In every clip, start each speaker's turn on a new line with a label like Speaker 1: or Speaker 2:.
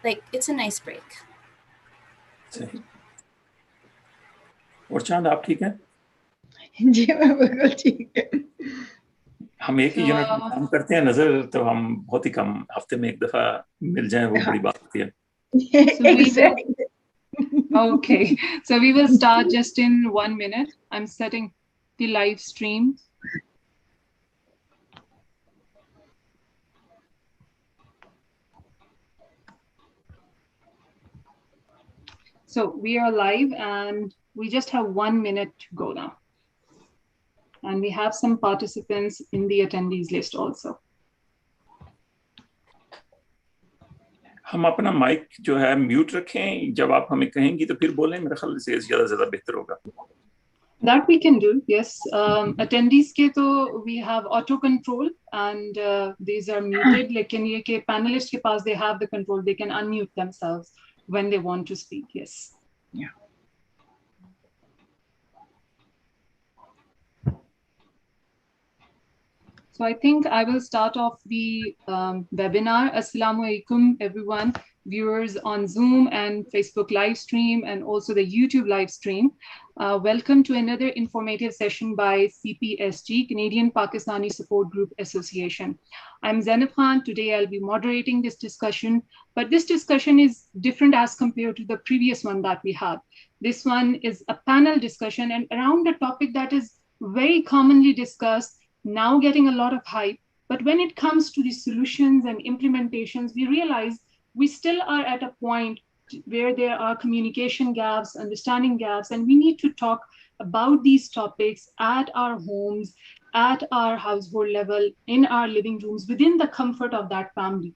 Speaker 1: like it's a nice break.
Speaker 2: सही। और चांद आप ठीक हैं?
Speaker 3: जी मैं बिल्कुल ठीक है।
Speaker 2: हम एक ही यूनिट में काम करते हैं नजर, तो हम बहुत ही कम, हफ्ते में एक दफा मिल जाएं वो बड़ी बात होती है।
Speaker 4: Okay, so we will start just in 1 minute. I'm setting the live stream. So we are live and we just have 1 minute to go now. And we have some participants in the attendees list also.
Speaker 2: हम अपना mic जो है mute रखें, जब आप हमें कहेंगी तो फिर बोलें, मेरे ख्याल से ज्यादा बेहतर होगा।
Speaker 4: That we can do, yes. Attendees ke to we have auto control and these are muted. लेकिन ये के panelist के पास they have the control, they can unmute themselves when they want to speak. Yes.
Speaker 3: Yeah.
Speaker 4: So I think I will start off the webinar. Assalamu alaikum, everyone, viewers on Zoom and Facebook live stream and also the YouTube live stream. Welcome to another informative session by CPSG, Canadian Pakistani Support Group Association. I'm Zainab Khan. Today I'll be moderating this discussion, but this discussion is different as compared to the previous one that we had. This one is a panel discussion and around a topic that is very commonly discussed, now getting a lot of hype, but when it comes to the solutions and implementations, we realize we still are at a point where there are communication gaps, understanding gaps, and we need to talk about these topics at our homes, at our household level, in our living rooms, within the comfort of that family.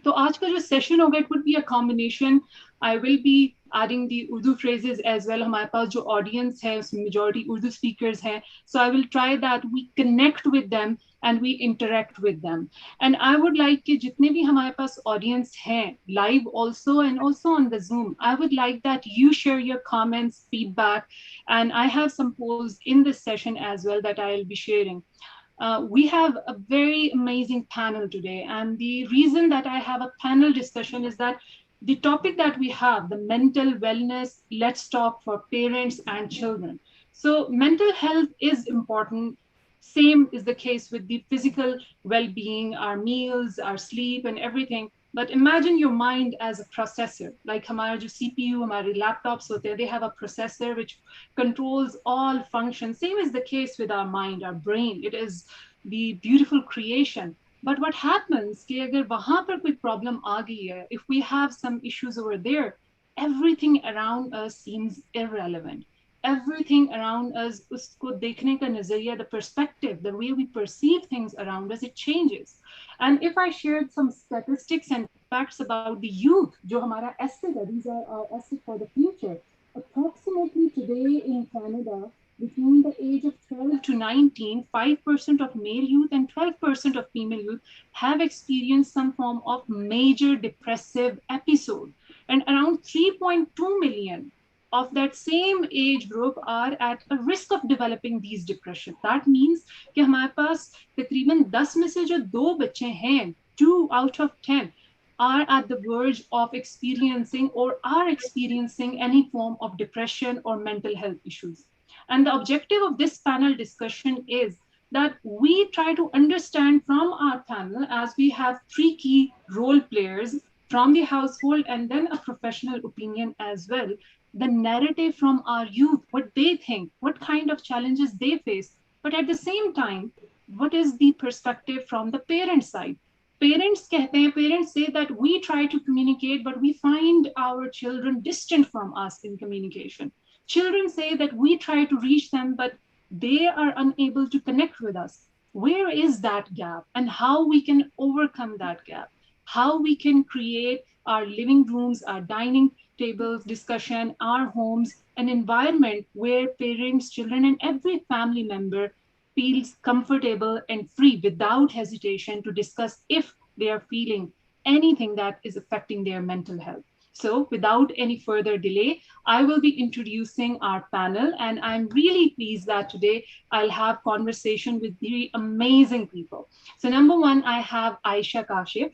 Speaker 4: So आज का जो session होगा, it would be a combination. I will be adding the Urdu phrases as well. हमारे पास जो audience है, उसमें majority Urdu speakers हैं. So I will try that we connect with them and we interact with them. And I would like कि जितने भी हमारे पास audience हैं, live also and also on the Zoom, I would like that you share your comments, feedback, and I have some polls in this session as well that I will be sharing. We have a very amazing panel today. And the reason that I have a panel discussion is that the topic that we have, the mental wellness, let's talk for parents and children. So mental health is important. Same is the case with the physical well-being, our meals, our sleep and everything. But imagine your mind as a processor, like हमारा जो CPU, हमारे laptops होते हैं, they have a processor which controls all functions. Same is the case with our mind, our brain. It is the beautiful creation. But what happens कि अगर वहाँ पर कोई problem आ गई है, if we have some issues over there, everything around us seems irrelevant. Everything around us, usko dekhne ka nazariya, the perspective, the way we perceive things around us, it changes. And if I shared some statistics and facts about the youth, jo hamara asset hai, these are our assets for the future. Approximately today in Canada, between the age of 12 to 19, 5% of male youth and 12% of female youth have experienced some form of major depressive episode. And around 3.2 million of that same age group are at a risk of developing these depression. That means कि हमारे पास तकरीबन 10 में से जो 2 बच्चे हैं, 2 out of 10 are at the verge of experiencing or are experiencing any form of depression or mental health issues. And the objective of this panel discussion is that we try to understand from our panel, as we have 3 key role players from the household and then a professional opinion as well, the narrative from our youth, what they think, what kind of challenges they face, but at the same time, what is the perspective from the parent side? Parents say that we try to communicate, but we find our children distant from us in communication. Children say that we try to reach them, but they are unable to connect with us. Where is that gap and how we can overcome that gap? How we can create our living rooms, our dining tables, discussion, our homes, an environment where parents, children, and every family member feels comfortable and free without hesitation to discuss if they are feeling anything that is affecting their mental health. So without any further delay, I will be introducing our panel, and I'm really pleased that today I'll have conversation with 3 amazing people. So number one, I have Aisha Kashif.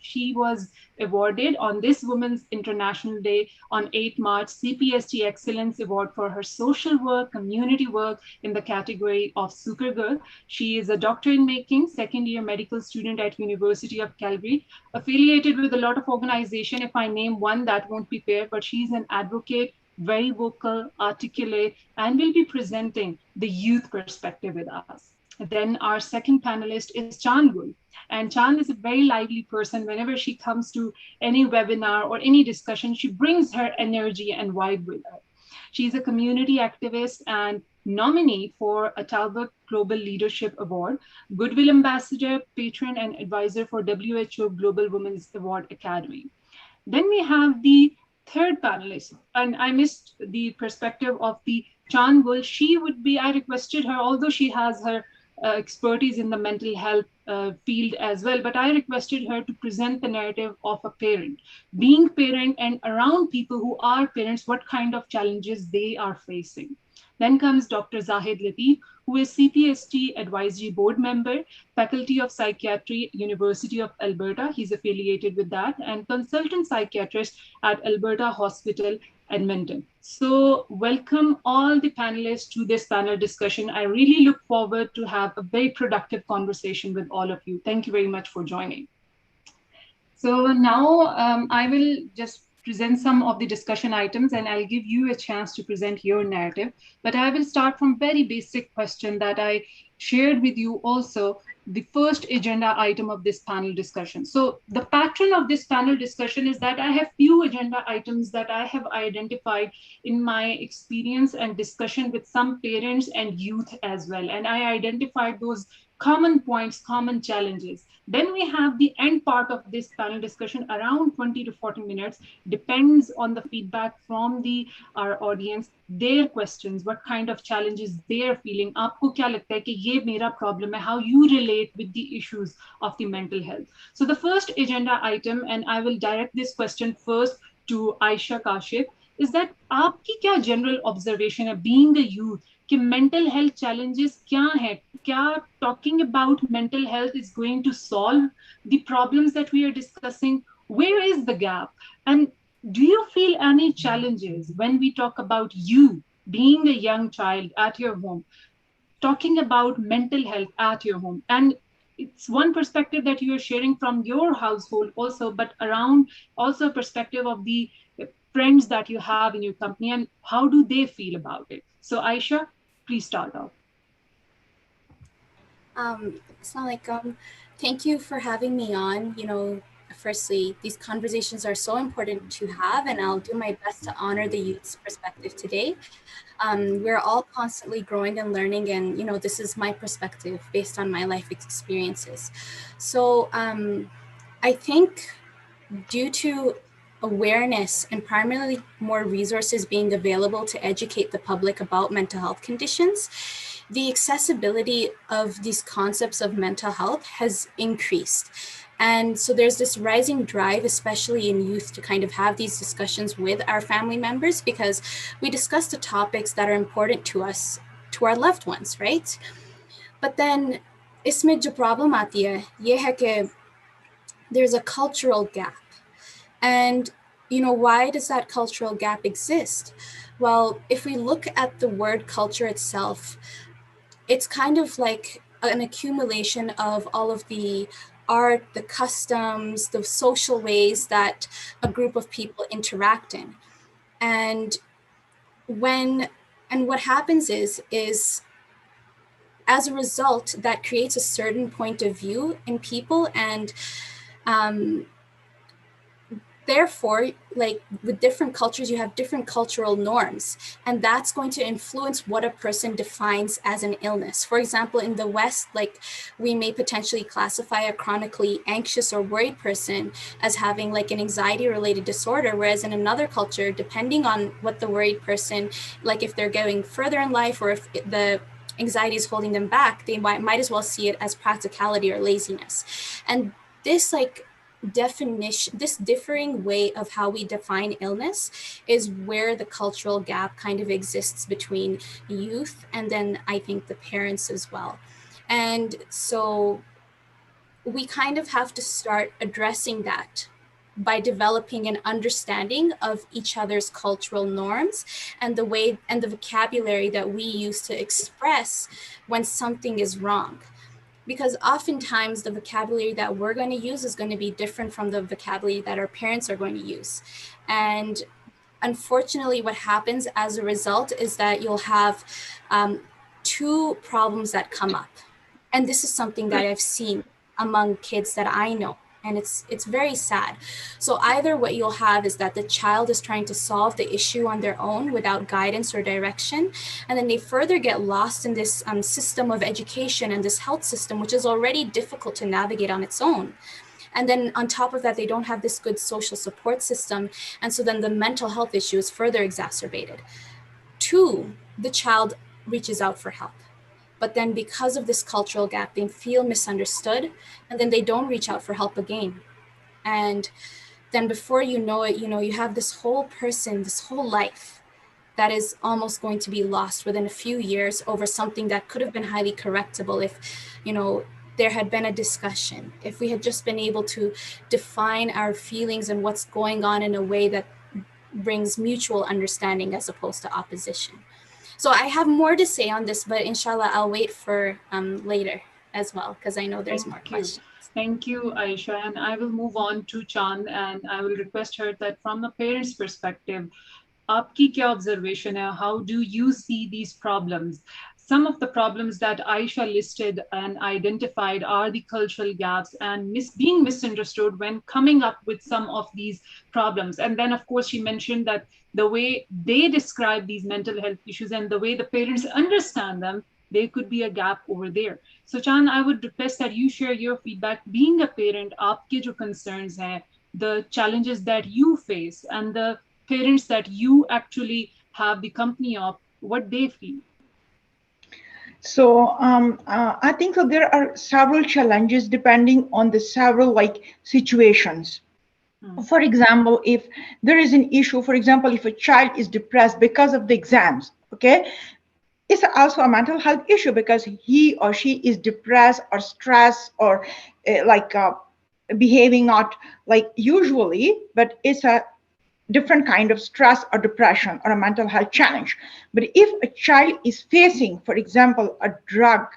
Speaker 4: awarded on this Women's International Day on 8 March CPST Excellence Award for her social work, community work in the category of Supergirl. She is a doctor in making, second-year medical student at University of Calgary, affiliated with a lot of organization. If I name one, that won't be fair, but she's an advocate, very vocal, articulate, and will be presenting the youth perspective with us. Then our second panelist is Chand Gul. And Chand is a very lively person. Whenever she comes to any webinar or any discussion, she brings her energy and vibe with her. She's a community activist and nominee for a Talbot Global Leadership Award, Goodwill Ambassador, patron, and advisor for WHO Global Women's Award Academy. Then we have the third panelist, and I missed the perspective of the Chand Gul. She would be, I requested her, although she has her expertise in the mental health field as well, but I requested her to present the narrative of a parent, being parent and around people who are parents, what kind of challenges they are facing. Then comes Dr. Zahid Latif, who is CPST Advisory Board member, Faculty of Psychiatry, University of Alberta. He's affiliated with that, and consultant psychiatrist at Alberta Hospital, Edmonton. So welcome all the panelists to this panel discussion. I really look forward to have a very productive conversation with all of you. Thank you very much for joining. So now I will just present some of the discussion items, and I'll give you a chance to present your narrative. But I will start from very basic question that I shared with you also, the first agenda item of this panel discussion. So the pattern of this panel discussion is that I have few agenda items that I have identified in my experience and discussion with some parents and youth as well. And I identified those common points, common challenges. Then we have the end part of this panel discussion, around 20 to 40 minutes, depends on the feedback from our audience, their questions, what kind of challenges they're feeling. Aapko kya lagta hai ki ye mera problem hai, how you relate with the issues of the mental health. So the first agenda item, and I will direct this question first to Aisha Kashif, is that aapki kya general observation hai, being a youth, कि mental health challenges क्या है, क्या talking about mental health is going to solve the problems that we are discussing? Where is the gap? And do you feel any challenges when we talk about you being a young child at your home, talking about mental health at your home? And it's one perspective that you are sharing from your household also, but around also a perspective of the friends that you have in your company, and how do they feel about it? So Aisha, please start off.
Speaker 1: Assalamualaikum. Thank you for having me on. You know, firstly, these conversations are so important to have, and I'll do my best to honor the youth's perspective today. We're all constantly growing and learning, and you know, this is my perspective based on my life experiences. So I think due to awareness and primarily more resources being available to educate the public about mental health conditions, the accessibility of these concepts of mental health has increased. And so there's this rising drive, especially in youth, to kind of have these discussions with our family members, because we discuss the topics that are important to us, to our loved ones, right? But then, isme jo problem aati hai, ye hai ke there's a cultural gap. And, you know, why does that cultural gap exist? Well, if we look at the word culture itself, it's kind of like an accumulation of all of the art, the customs, the social ways that a group of people interact in. And what happens is as a result, that creates a certain point of view in people, and therefore, like with different cultures, you have different cultural norms, and that's going to influence what a person defines as an illness. For example, in the West, like we may potentially classify a chronically anxious or worried person as having like an anxiety-related disorder, whereas in another culture, depending on what the worried person, like if they're going further in life or if the anxiety is holding them back, they might as well see it as practicality or laziness. And this this differing way of how we define illness is where the cultural gap kind of exists between youth and then I think the parents as well. And so we kind of have to start addressing that by developing an understanding of each other's cultural norms and the way and the vocabulary that we use to express when something is wrong. Because oftentimes the vocabulary that we're going to use is going to be different from the vocabulary that our parents are going to use. And unfortunately, what happens as a result is that you'll have two problems that come up. And this is something that I've seen among kids that I know. And it's very sad. So either what you'll have is that the child is trying to solve the issue on their own without guidance or direction. And then they further get lost in this system of education and this health system, which is already difficult to navigate on its own. And then on top of that, they don't have this good social support system. And so then the mental health issue is further exacerbated. Two, the child reaches out for help. But then because of this cultural gap, they feel misunderstood, and then they don't reach out for help again. And then before you know it, you have this whole person, this whole life that is almost going to be lost within a few years over something that could have been highly correctable if, there had been a discussion, if we had just been able to define our feelings and what's going on in a way that brings mutual understanding as opposed to opposition. So I have more to say on this, but inshallah, I'll wait for later as well, because I know there's more questions.
Speaker 4: Thank you, Aisha. And I will move on to Chand, and I will request her that from the parents' perspective, aapki kya observation hai? How do you see these problems? Some of the problems that Aisha listed and identified are the cultural gaps and being misunderstood when coming up with some of these problems. And then, of course, she mentioned that the way they describe these mental health issues and the way the parents understand them, there could be a gap over there. So, Chan, I would request that you share your feedback. Being a parent, aapke jo concerns hai, the challenges that you face, and the parents that you actually have the company of, what they feel.
Speaker 3: So I think that there are several challenges depending on the several situations. For example, if there is an issue, for example, if a child is depressed because of the exams, okay, it's also a mental health issue because he or she is depressed or stressed or behaving not like usually, but it's a different kind of stress or depression or a mental health challenge. But if a child is facing, for example, a drug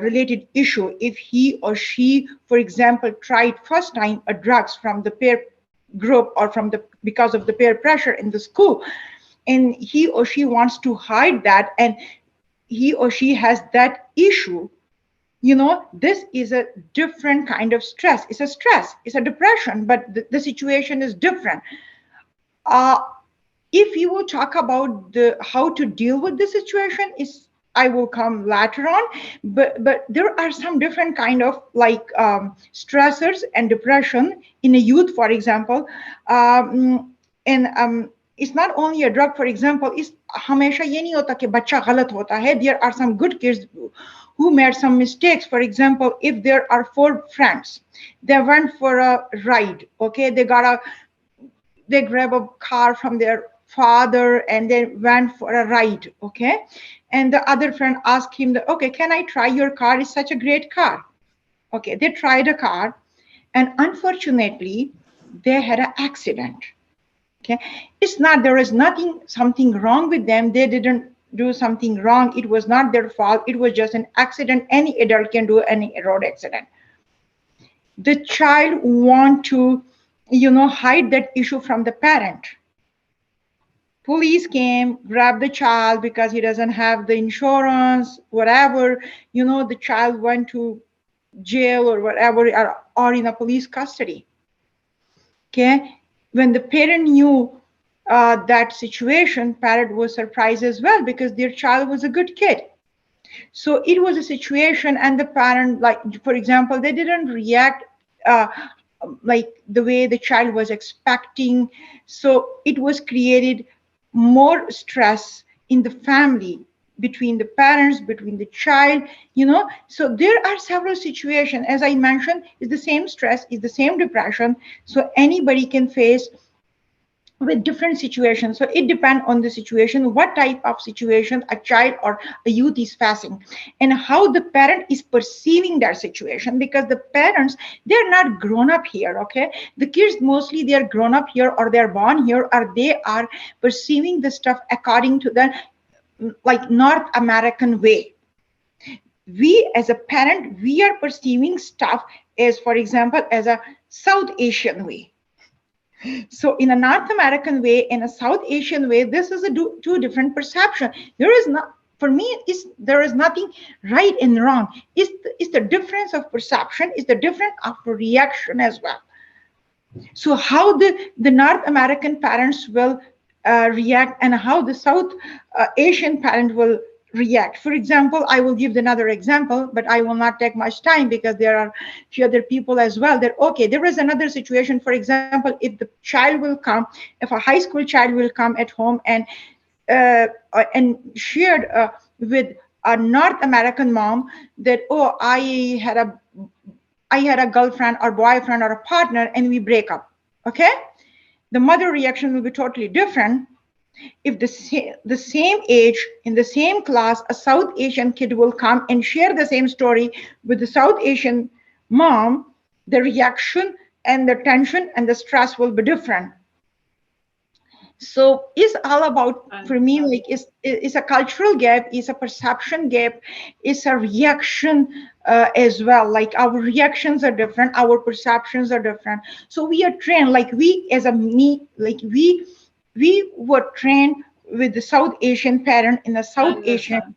Speaker 3: related issue, if he or she, for example, tried first time a drugs from the peer group or because of the peer pressure in the school, and he or she wants to hide that, and he or she has that issue, this is a different kind of stress. It's a stress, it's a depression, but the situation is different. If you will talk about how to deal with the situation, I will come later on, but there are some different kind of stressors and depression in a youth, for example, and it's not only a drug, for example, it's हमेशा ये नहीं होता कि बच्चा गलत होता है. There are some good kids who made some mistakes. For example, if there are 4 friends, they went for a ride, okay, they grab a car from their father and they went for a ride, okay, and the other friend asked him, okay, can I try your car? It's such a great car. Okay, they tried a car, and unfortunately, they had an accident. Okay, there is something wrong with them. They didn't do something wrong. It was not their fault. It was just an accident. Any adult can do any road accident. The child want to, hide that issue from the parent. Police came, grabbed the child because he doesn't have the insurance, whatever. The child went to jail or whatever, or in a police custody. Okay. When the parent knew that situation, parent was surprised as well because their child was a good kid. So it was a situation, and the parent, for example, they didn't react the way the child was expecting. So it was created more stress in the family, between the parents, between the child, So there are several situations. As I mentioned, it's the same stress, it's the same depression. So anybody can face with different situations. So it depends on the situation, what type of situation a child or a youth is facing, and how the parent is perceiving that situation, because the parents, they're not grown up here. Okay, the kids mostly they're grown up here, or they're born here, or they are perceiving the stuff according to the like North American way. We as a parent, we are perceiving stuff as, for example, as a South Asian way. So in a North American way and a South Asian way, this is a two different perception. There is not, for me, there is nothing right and wrong. It's the difference of perception, is the difference of reaction as well. So how the North American parents will react, and how the South Asian parent will react. For example, I will give another example, but I will not take much time because there are few other people as well. That okay, there is another situation. For example, if the child will come, if a high school child will come at home and shared with a North American mom that, oh, I had a girlfriend or boyfriend or a partner and we break up. Okay, the mother reaction will be totally different. If the same age, in the same class, a South Asian kid will come and share the same story with the South Asian mom, the reaction and the tension and the stress will be different. So it's all about, for me, like it's a cultural gap, it's a perception gap, it's a reaction as well. Like our reactions are different, our perceptions are different. So we are trained, like we as a me, like we were trained with the South Asian parent in the South Asian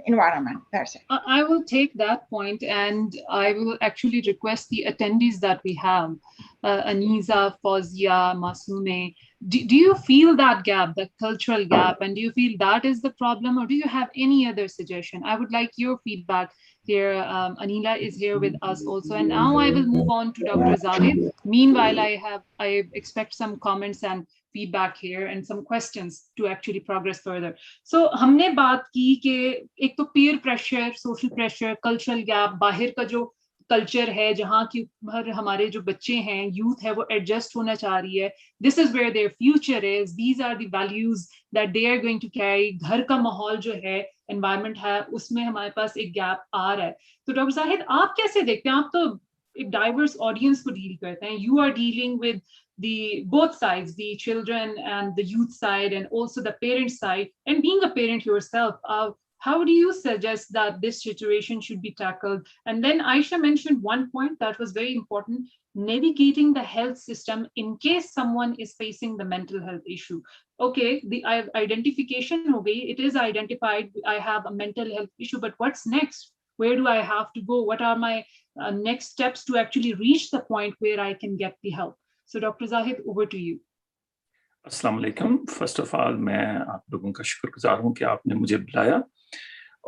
Speaker 3: environment. That's it.
Speaker 4: I will take that point, and I will actually request the attendees that we have, Aniza, Fozia, Masume. Do you feel that gap, the cultural gap, and do you feel that is the problem, or do you have any other suggestion? I would like your feedback here. Anila is here with us also, and now I will move on to Dr. Zahid. Meanwhile, I expect some comments and feedback here and some questions to actually progress further. So हमने बात की कि एक तो peer pressure, social pressure, cultural gap, बाहर का जो culture है जहाँ की हमारे जो बच्चे हैं, यूथ है, वो एडजस्ट होना चाह रही है. This is where their future is. These are the values that they are going to carry. घर का माहौल जो है, environment है, उसमें हमारे पास एक गैप आ रहा है. तो डॉक्टर जाहिद, आप कैसे देखते हैं? आप तो एक डाइवर्स ऑडियंस को डील करते हैं. You are dealing with the both sides, the children and the youth side, and also the parent side. And being a parent yourself, how do you suggest that this situation should be tackled? And then Aisha mentioned one point that was very important: navigating the health system in case someone is facing the mental health issue. Okay, the identification, it is identified, I have a mental health issue, but what's next? Where do I have to go? What are my next steps to actually reach the point where I can get the help? So Dr. Zahid, over to you.
Speaker 2: अस्सलाम वालेकुम. First of all मैं आप लोगों का शुक्रगुजार हूं कि आपने मुझे बुलाया.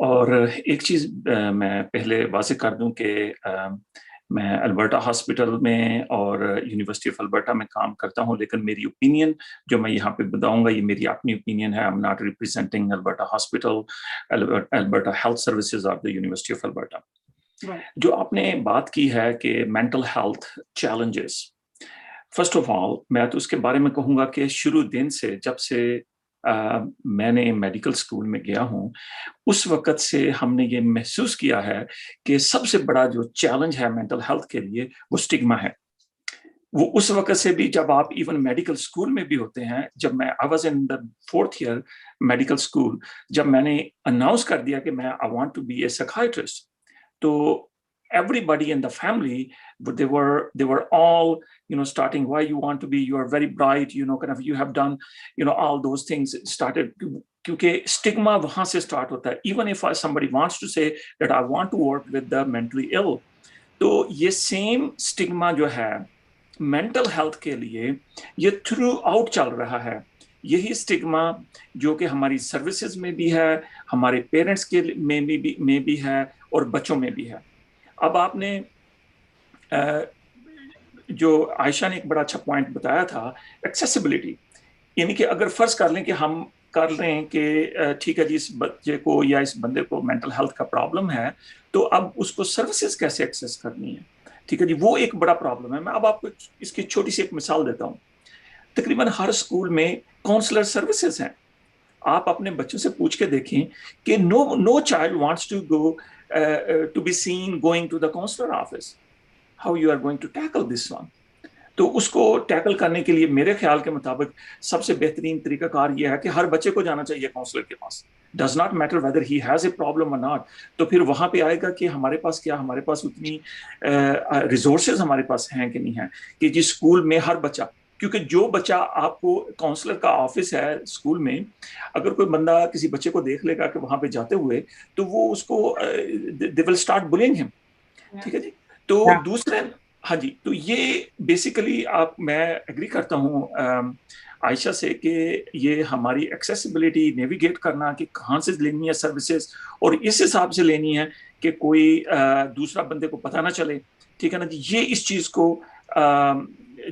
Speaker 2: और एक चीज़ मैं पहले वाज़ेह कर दूं कि मैं अल्बर्टा हॉस्पिटल में और यूनिवर्सिटी ऑफ अल्बर्टा में काम करता हूं, लेकिन मेरी ओपिनियन जो मैं यहाँ पे बताऊंगा ये मेरी अपनी ओपिनियन है. I am not representing Alberta hospital, Alberta health services of the university of Alberta. जो आपने बात की है कि mental health challenges, first of all मैं तो उसके बारे में कहूँगा कि शुरू दिन से, जब से मैंने मेडिकल स्कूल में गया हूँ, उस वक़्त से हमने ये महसूस किया है कि सबसे बड़ा जो चैलेंज है मेंटल हेल्थ के लिए वो स्टिग्मा है. वो उस वक़्त से भी जब आप इवन मेडिकल स्कूल में भी होते हैं. जब मैं I was in the 4th year medical school, जब मैंने अनाउंस कर दिया कि मैं I want to be a psychiatrist, तो everybody in the family, but they were all, starting, why you want to be, you are very bright, kind of, you have done, all those things started, क्योंकि stigma वहाँ से start होता है. Even if somebody wants to say that I want to work with the mentally ill, तो ये same stigma जो है mental health के लिए ये throughout चल रहा है. यही स्टिग्मा जो कि हमारी सर्विसेज में भी है, हमारे पेरेंट्स के में भी है और बच्चों में भी है. अब आपने जो आयशा ने एक बड़ा अच्छा पॉइंट बताया था, एक्सेसिबिलिटी, यानी कि अगर फर्ज कर लें कि हम कर लें कि ठीक है जी, इस बच्चे को या इस बंदे को मेंटल हेल्थ का प्रॉब्लम है, तो अब उसको सर्विसेज कैसे एक्सेस करनी है. ठीक है जी, वो एक बड़ा प्रॉब्लम है. मैं अब आपको इसकी छोटी सी एक मिसाल देता हूँ. تقریباً ہر اسکول میں کاؤنسلر سروسز ہیں. آپ اپنے بچوں سے پوچھ کے دیکھیں کہ no child wants to go to be seen going to the counselor office. How you are going to tackle this one? تو اس کو ٹیکل کرنے کے لیے میرے خیال کے مطابق سب سے بہترین طریقہ کار یہ ہے کہ ہر بچے کو جانا چاہیے کاؤنسلر کے پاس. Does not matter whether he has a problem اور ناٹ. تو پھر وہاں پہ آئے گا کہ ہمارے پاس کیا, ہمارے پاس اتنی ریسورسز ہمارے پاس ہیں کہ نہیں ہیں کہ جس اسکول میں ہر بچہ, کیونکہ جو بچہ آپ کو کاؤنسلر کا آفس ہے اسکول میں, اگر کوئی بندہ کسی بچے کو دیکھ لے گا کہ وہاں پہ جاتے ہوئے, تو وہ اس کو دے ول اسٹارٹ بلینگ ہم. ٹھیک ہے جی. تو دوسرے, ہاں جی, تو یہ بیسیکلی میں ایگری کرتا ہوں عائشہ سے کہ یہ ہماری ایکسیسیبلٹی نیویگیٹ کرنا کہ کہاں سے لینی ہے سروسز, اور اس حساب سے لینی ہے کہ کوئی دوسرا بندے کو پتہ نہ چلے. ٹھیک ہے نا جی. یہ اس چیز کو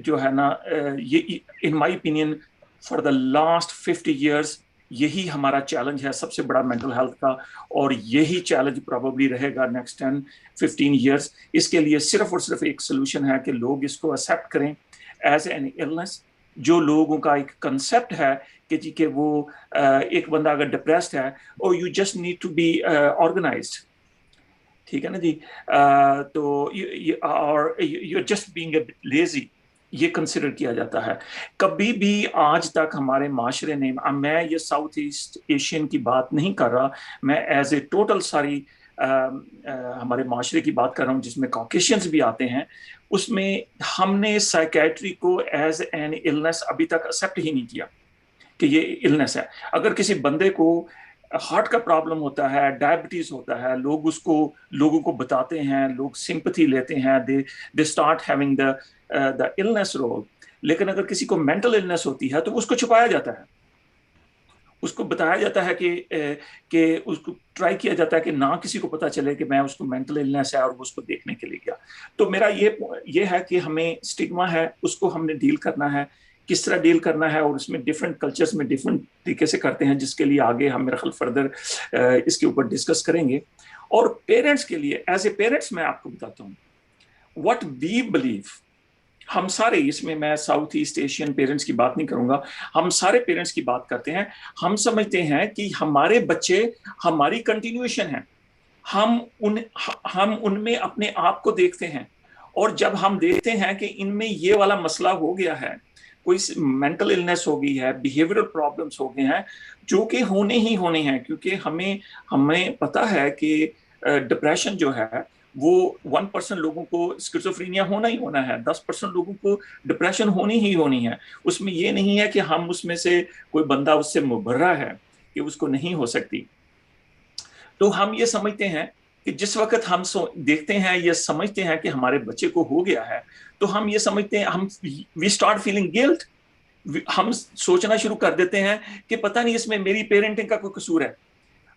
Speaker 2: جو ہے نا, یہ in my opinion for the last 50 years یہی ہمارا چیلنج ہے سب سے بڑا مینٹل ہیلتھ کا, اور یہی چیلنج پروبیبلی رہے گا نیکسٹ 10-15 years. اس کے لیے صرف اور صرف ایک سولوشن ہے کہ لوگ اس کو ایکسیپٹ کریں ایز این illness. جو لوگوں کا ایک کنسیپٹ ہے کہ جی کہ وہ ایک بندہ اگر ڈپریسڈ ہے, اور you just need to be organised. ٹھیک ہے نا جی. تو you just being a lazy, یہ کنسیڈر کیا جاتا ہے. کبھی بھی آج تک ہمارے معاشرے نے, میں یہ ساؤتھ ایسٹ ایشین کی بات نہیں کر رہا, میں ایز اے ٹوٹل ساری ہمارے معاشرے کی بات کر رہا ہوں جس میں کاکیشینز بھی آتے ہیں. اس میں ہم نے سائیکیٹری کو ایز این illness ابھی تک ایکسیپٹ ہی نہیں کیا کہ یہ illness ہے. اگر کسی بندے کو ہارٹ کا پرابلم ہوتا ہے, ڈائبٹیز ہوتا ہے, لوگ اس کو لوگوں کو بتاتے ہیں, لوگ سمپتھی لیتے ہیں, they start having the illness role. لیکن اگر کسی کو مینٹل illness ہوتی ہے تو اس کو چھپایا جاتا ہے, اس کو بتایا جاتا ہے کہ اس کو ٹرائی کیا جاتا ہے کہ نہ کسی کو پتا چلے کہ میں اس کو مینٹل illness ہے اور اس کو دیکھنے کے لیے گیا. تو میرا یہ ہے کہ ہمیں اسٹگما ہے, اس کو ہم نے ڈیل کرنا ہے. کس طرح ڈیل کرنا ہے, اور اس میں ڈفرینٹ کلچرز میں ڈفرینٹ طریقے سے کرتے ہیں, جس کے لیے آگے ہم میرا خیال فردر اس کے اوپر ڈسکس کریں گے. اور پیرنٹس کے لیے ایز اے پیرنٹس میں آپ کو بتاتا ہوں واٹ وی بلیو. ہم سارے, اس میں ساؤتھ ایسٹ ایشین پیرنٹس کی بات نہیں کروں گا, ہم سارے پیرنٹس کی بات کرتے ہیں. ہم سمجھتے ہیں کہ ہمارے بچے ہماری کنٹینیوشن ہیں, ہم ان میں اپنے آپ کو دیکھتے ہیں, اور جب ہم دیکھتے ہیں کہ ان میں یہ والا مسئلہ ہو گیا ہے, کوئی مینٹل illness ہو گئی ہے, بیہیویئرل پرابلمس ہو گئے ہیں, جو کہ ہونے ہی ہونے ہیں, کیونکہ ہمیں پتا ہے کہ ڈپریشن جو ہے وہ 1% لوگوں کو اسکیزوفرینیا ہونا ہی ہونا ہے, 10% لوگوں کو ڈپریشن ہونی ہی ہونی ہے. اس میں یہ نہیں ہے کہ ہم اس میں سے کوئی بندہ اس سے مبرہ ہے کہ اس کو نہیں ہو سکتی. تو ہم یہ سمجھتے ہیں کہ جس وقت ہم دیکھتے ہیں, یہ سمجھتے ہیں کہ ہمارے بچے کو ہو گیا ہے, تو ہم یہ سمجھتے ہیں, وی اسٹارٹ فیلنگ گلٹ. ہم سوچنا شروع کر دیتے ہیں کہ پتہ نہیں اس میں میری پیرنٹنگ کا کوئی قصور ہے.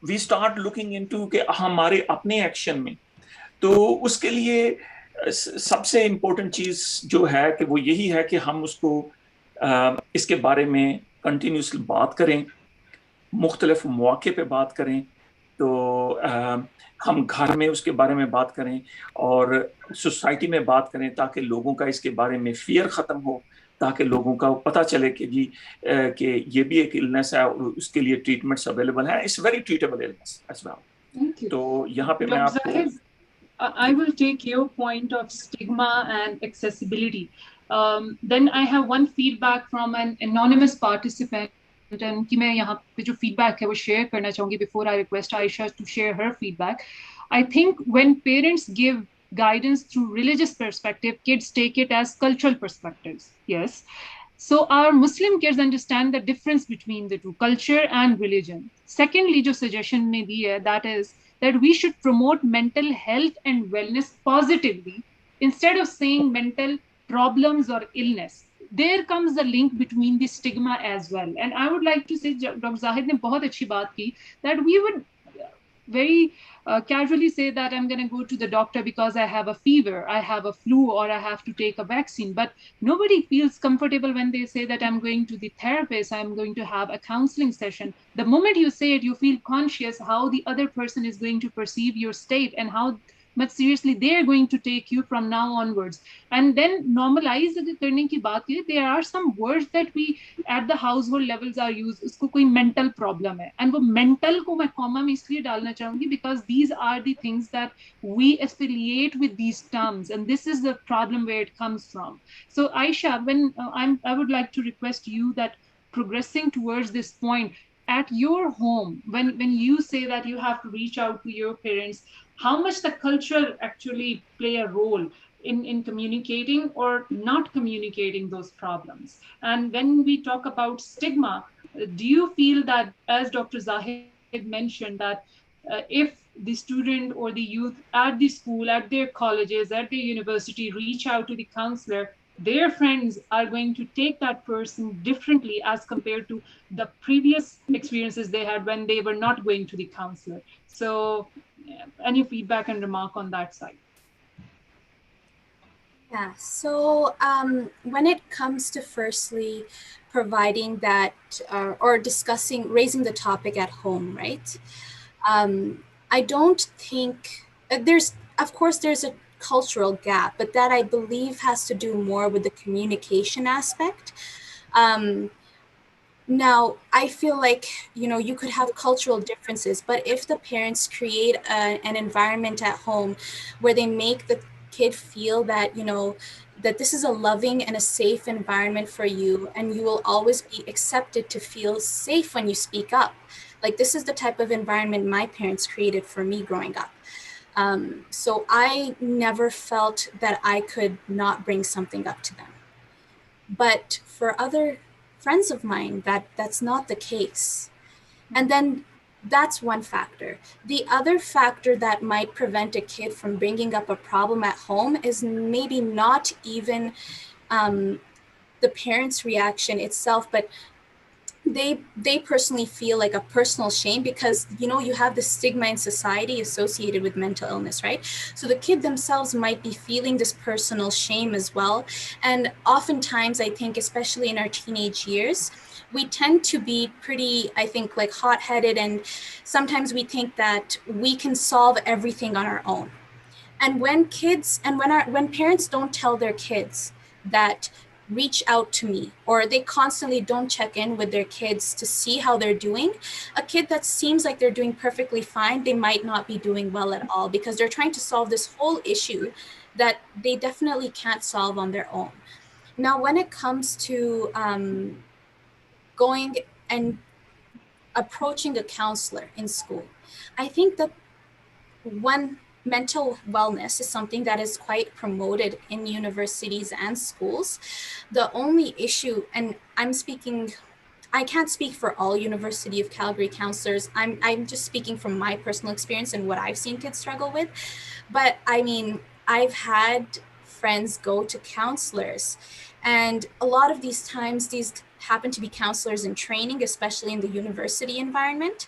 Speaker 2: وی اسٹارٹ لوکنگ انٹو کہ ہمارے اپنے ایکشن میں. تو اس کے لیے سب سے امپورٹنٹ چیز جو ہے کہ وہ یہی ہے کہ ہم اس کے بارے میں کنٹینیوسلی بات کریں, مختلف مواقع پہ بات کریں. تو ہم گھر میں اس کے بارے میں بات کریں, اور سوسائٹی میں بات کریں, تاکہ لوگوں کا اس کے بارے میں فیئر ختم ہو, تاکہ لوگوں کا پتہ چلے کہ جی کہ یہ بھی ایک illness ہے, اور اس کے لیے ٹریٹمنٹس اویلیبل ہیں. It's very treatable illness as well. تو یہاں پہ میں آپ کو
Speaker 4: I will take your point of stigma and accessibility. Then I have one feedback from an anonymous participant. کہ میں یہاں پہ جو فیڈ بیک ہے وہ شیئر کرنا چاہوں گی before I request Aisha to share her feedback. I think when parents give guidance through religious perspective, kids take it as cultural perspectives. Yes. So our Muslim kids understand the difference between the two, culture and religion. Secondly, jo suggestion ne di hai, that is that we should promote mental health and wellness positively instead of saying mental problems or illness. There comes the link between the stigma as well. And I would like to say, Dr. Zahid ne bahut achhi baat ki, that we would very casually say that I'm going to go to the doctor because I have a fever, I have a flu, or I have to take a vaccine. But nobody feels comfortable when they say that I'm going to the therapist, I'm going to have a counseling session. The moment you say it, you feel conscious how the other person is going to perceive your state and how but seriously they're going to take you from now onwards. And then normalize करने की बात है, there are some words that we at the household levels are used. उसको कोई mental problem है, and वो mental को मैं comma में इसलिए डालना चाहूंगी because these are the things that we affiliate with these terms, and this is the problem where it comes from. So Aisha, when I would like to request you that progressing towards this point at your home, when you say that you have to reach out to your parents, how much the culture actually play a role in communicating or not communicating those problems. And when we talk about stigma, do you feel that, as Dr. Zahid mentioned, that if the student or the youth at the school, at their colleges, at their university reach out to the counselor, their friends are going to take that person differently as compared to the previous experiences they had when they were not going to the counselor. So, any feedback and remark on that side?
Speaker 1: Yeah, so when it comes to firstly providing that or discussing, raising the topic at home, right? I don't think there's, of course, there's a cultural gap, but that I believe has to do more with the communication aspect. Now, I feel like, you could have cultural differences, but if the parents create an environment at home where they make the kid feel that, that this is a loving and a safe environment for you, and you will always be accepted to feel safe when you speak up. Like, this is the type of environment my parents created for me growing up. So I never felt that I could not bring something up to them. But for other friends of mine, that's not the case. And then that's one factor. The other factor that might prevent a kid from bringing up a problem at home is maybe not even the parent's reaction itself, but they personally feel like a personal shame because you have the stigma in society associated with mental illness, right? So the kid themselves might be feeling this personal shame as well. And oftentimes, I think, especially in our teenage years, we tend to be pretty, I think, like hot-headed, and sometimes we think that we can solve everything on our own. And when parents don't tell their kids that reach out to me, or they constantly don't check in with their kids to see how they're doing, a kid that seems like they're doing perfectly fine, they might not be doing well at all because they're trying to solve this whole issue that they definitely can't solve on their own. Now, when it comes to going and approaching a counselor in school, I think that one, mental wellness is something that is quite promoted in universities and schools. The only issue, and I can't speak for all University of Calgary counselors. I'm just speaking from my personal experience and what I've seen kids struggle with. But I mean, I've had friends go to counselors, and a lot of these times these happen to be counselors in training, especially in the university environment.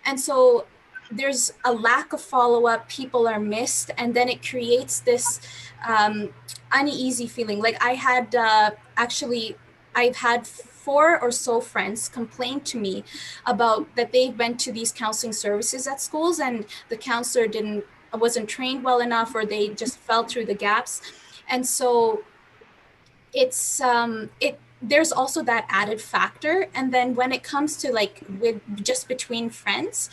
Speaker 1: And so there's a lack of follow-up, people are missed, and then it creates this uneasy feeling. Like I've had 4 or so friends complain to me about that they went to these counseling services at schools and the counselor wasn't trained well enough, or they just fell through the gaps. And so there's also that added factor. And then when it comes to like with just between friends,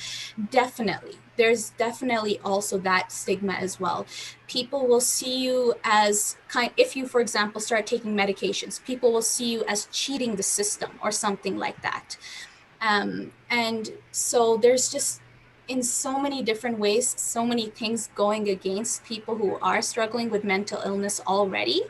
Speaker 1: there's definitely also that stigma as well. People will see you as if you, for example, start taking medications, people will see you as cheating the system or something like that. And so there's just, in so many different ways, so many things going against people who are struggling with mental illness already.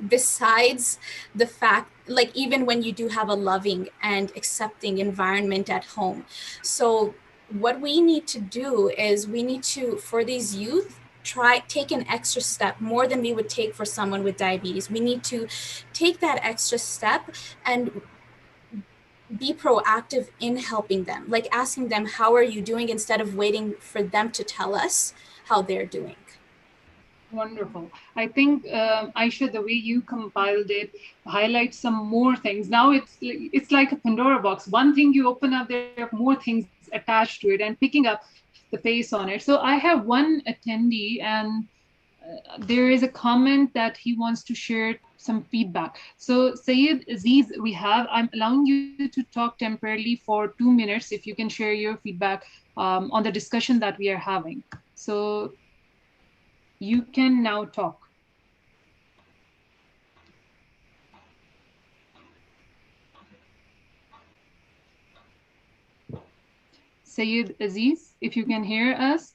Speaker 1: Besides the fact, like, even when you do have a loving and accepting environment at home. So what we need to do is we need to, for these youth, take an extra step more than we would take for someone with diabetes. We need to take that extra step and be proactive in helping them, like asking them, how are you doing, instead of waiting for them to tell us how they're doing.
Speaker 4: Wonderful. I think, Aisha, the way you compiled it highlights some more things. Now it's like a Pandora box. One thing you open up, there are more things attached to it. And picking up the pace on it. So I have one attendee, and there is a comment that he wants to share some feedback. So Sayed Aziz, I'm allowing you to talk temporarily for 2 minutes if you can share your feedback on the discussion that we are having. So you can now talk. Sayed Aziz, if you can hear us.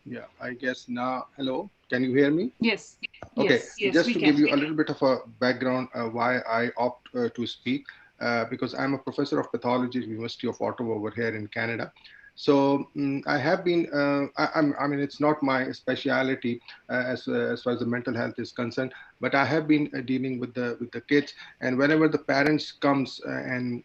Speaker 5: Yeah, I guess now, hello, can you hear me?
Speaker 4: Yes,
Speaker 5: Okay,
Speaker 4: yes,
Speaker 5: just
Speaker 4: we
Speaker 5: to
Speaker 4: can.
Speaker 5: give you a little bit of a background why I opt to speak, because I'm a professor of pathology at University of Ottawa over here in Canada. So I have been, I mean, it's not my speciality as far as the mental health is concerned, but I have been dealing with the kids, and whenever the parents comes and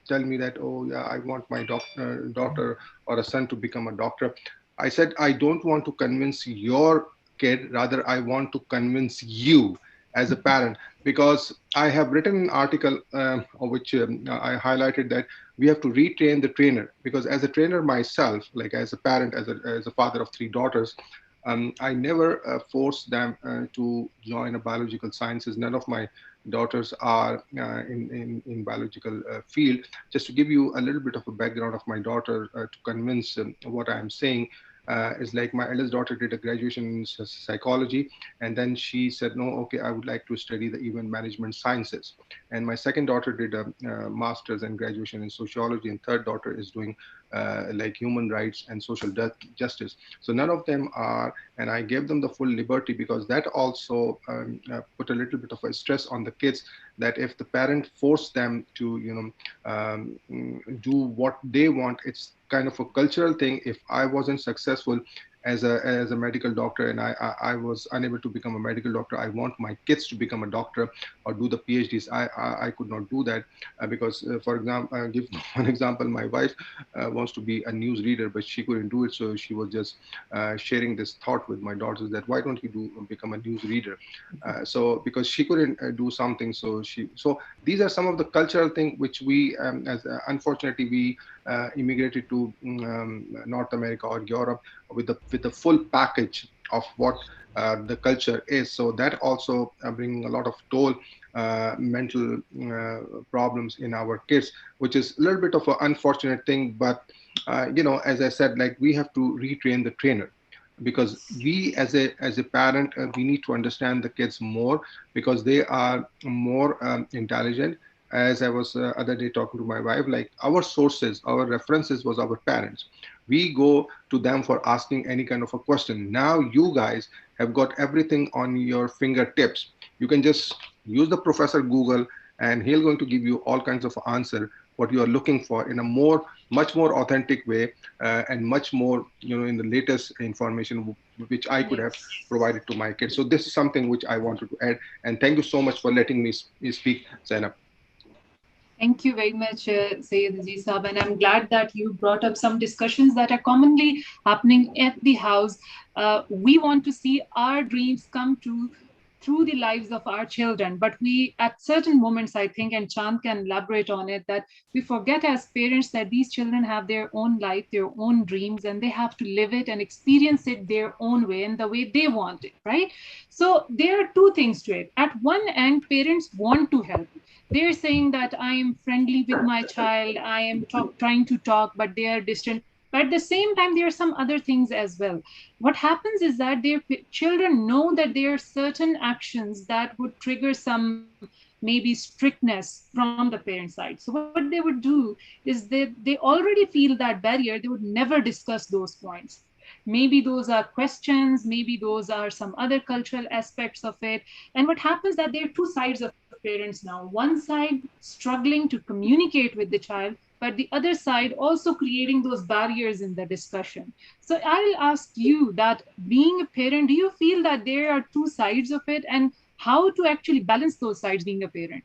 Speaker 5: tell me that, oh yeah, I want my daughter or a son to become a doctor, I said, I don't want to convince your kid, rather I want to convince you as a parent, because I have written an article of which I highlighted that we have to retrain the trainer, because as a trainer myself, like as a parent, as a father of three daughters, I never forced them to join a biological sciences. None of my daughters are in biological field. Just to give you a little bit of a background of my daughter to convince what I'm saying, is like my eldest daughter did a graduation in psychology, and then she said, no, okay, I would like to study the event management sciences. And my second daughter did a master's and graduation in sociology, and third daughter is doing like human rights and social justice. So none of them are, and I gave them the full liberty, because that also put a little bit of a stress on the kids, that if the parent forced them to do what they want, it's kind of a cultural thing. If I wasn't successful as a medical doctor, and I was unable to become a medical doctor, I want my kids to become a doctor or do the PhDs. I could not do that because, for example, give one example, my wife wants to be a news reader, but she couldn't do it. So she was just sharing this thought with my daughters that why don't you become a news reader? So because she couldn't do something, so these are some of the cultural things which we, as unfortunately, we immigrated to North America or Europe with the full package of what the culture is. So that also bringing a lot of toll, mental problems in our kids, which is a little bit of an unfortunate thing. But as I said, like we have to retrain the trainer, because we as a parent, we need to understand the kids more, because they are more intelligent. As I was other day talking to my wife, like our sources, our references was our parents. We go to them for asking any kind of a question. Now you guys have got everything on your fingertips. You can just use the professor Google, and he'll going to give you all kinds of answer what you are looking for in a much more authentic way, and much more in the latest information which I could have
Speaker 4: Yes.
Speaker 5: provided to my kids. So this is something which I wanted to add, and thank you so much for letting me speak, Zainab.
Speaker 4: Thank you very much, Sayed Aziz Saab, and I'm glad that you brought up some discussions that are commonly happening at the house. We want to see our dreams come true through the lives of our children, but we, at certain moments, I think, and Chand can elaborate on it, that we forget as parents that these children have their own life, their own dreams, and they have to live it and experience it their own way and the way they want it, right? So there are two things to it. At one end, parents want to help. They're saying that I am friendly with my child, I am trying to talk, but they are distant. But at the same time, there are some other things as well. What happens is that their children know that there are certain actions that would trigger some maybe strictness from the parent side. So what they would do is they already feel that barrier, they would never discuss those points. Maybe those are questions, maybe those are some other cultural aspects of it. And what happens that there are two sides of parents now. One side struggling to communicate with the child, but the other side also creating those barriers in the discussion. So I'll ask you that, being a parent, do you feel that there are two sides of it, and how to actually balance those sides being a parent?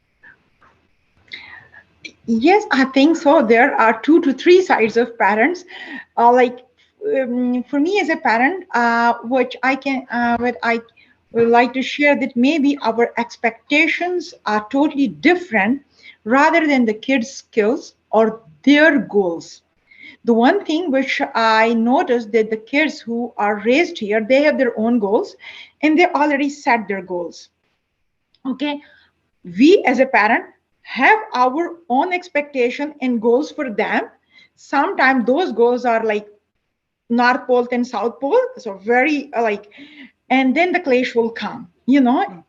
Speaker 3: Yes, I think so. There are 2 to 3 sides of parents. Like for me as a parent, which I can, what I would like to share, that maybe our expectations are totally different rather than the kids' skills or their goals. The one thing which I noticed that the kids who are raised here, they have their own goals and they already set their goals. Okay, we as a parent have our own expectation and goals for them. Sometimes those goals are like North Pole and South Pole, so very like, and then the clash will come,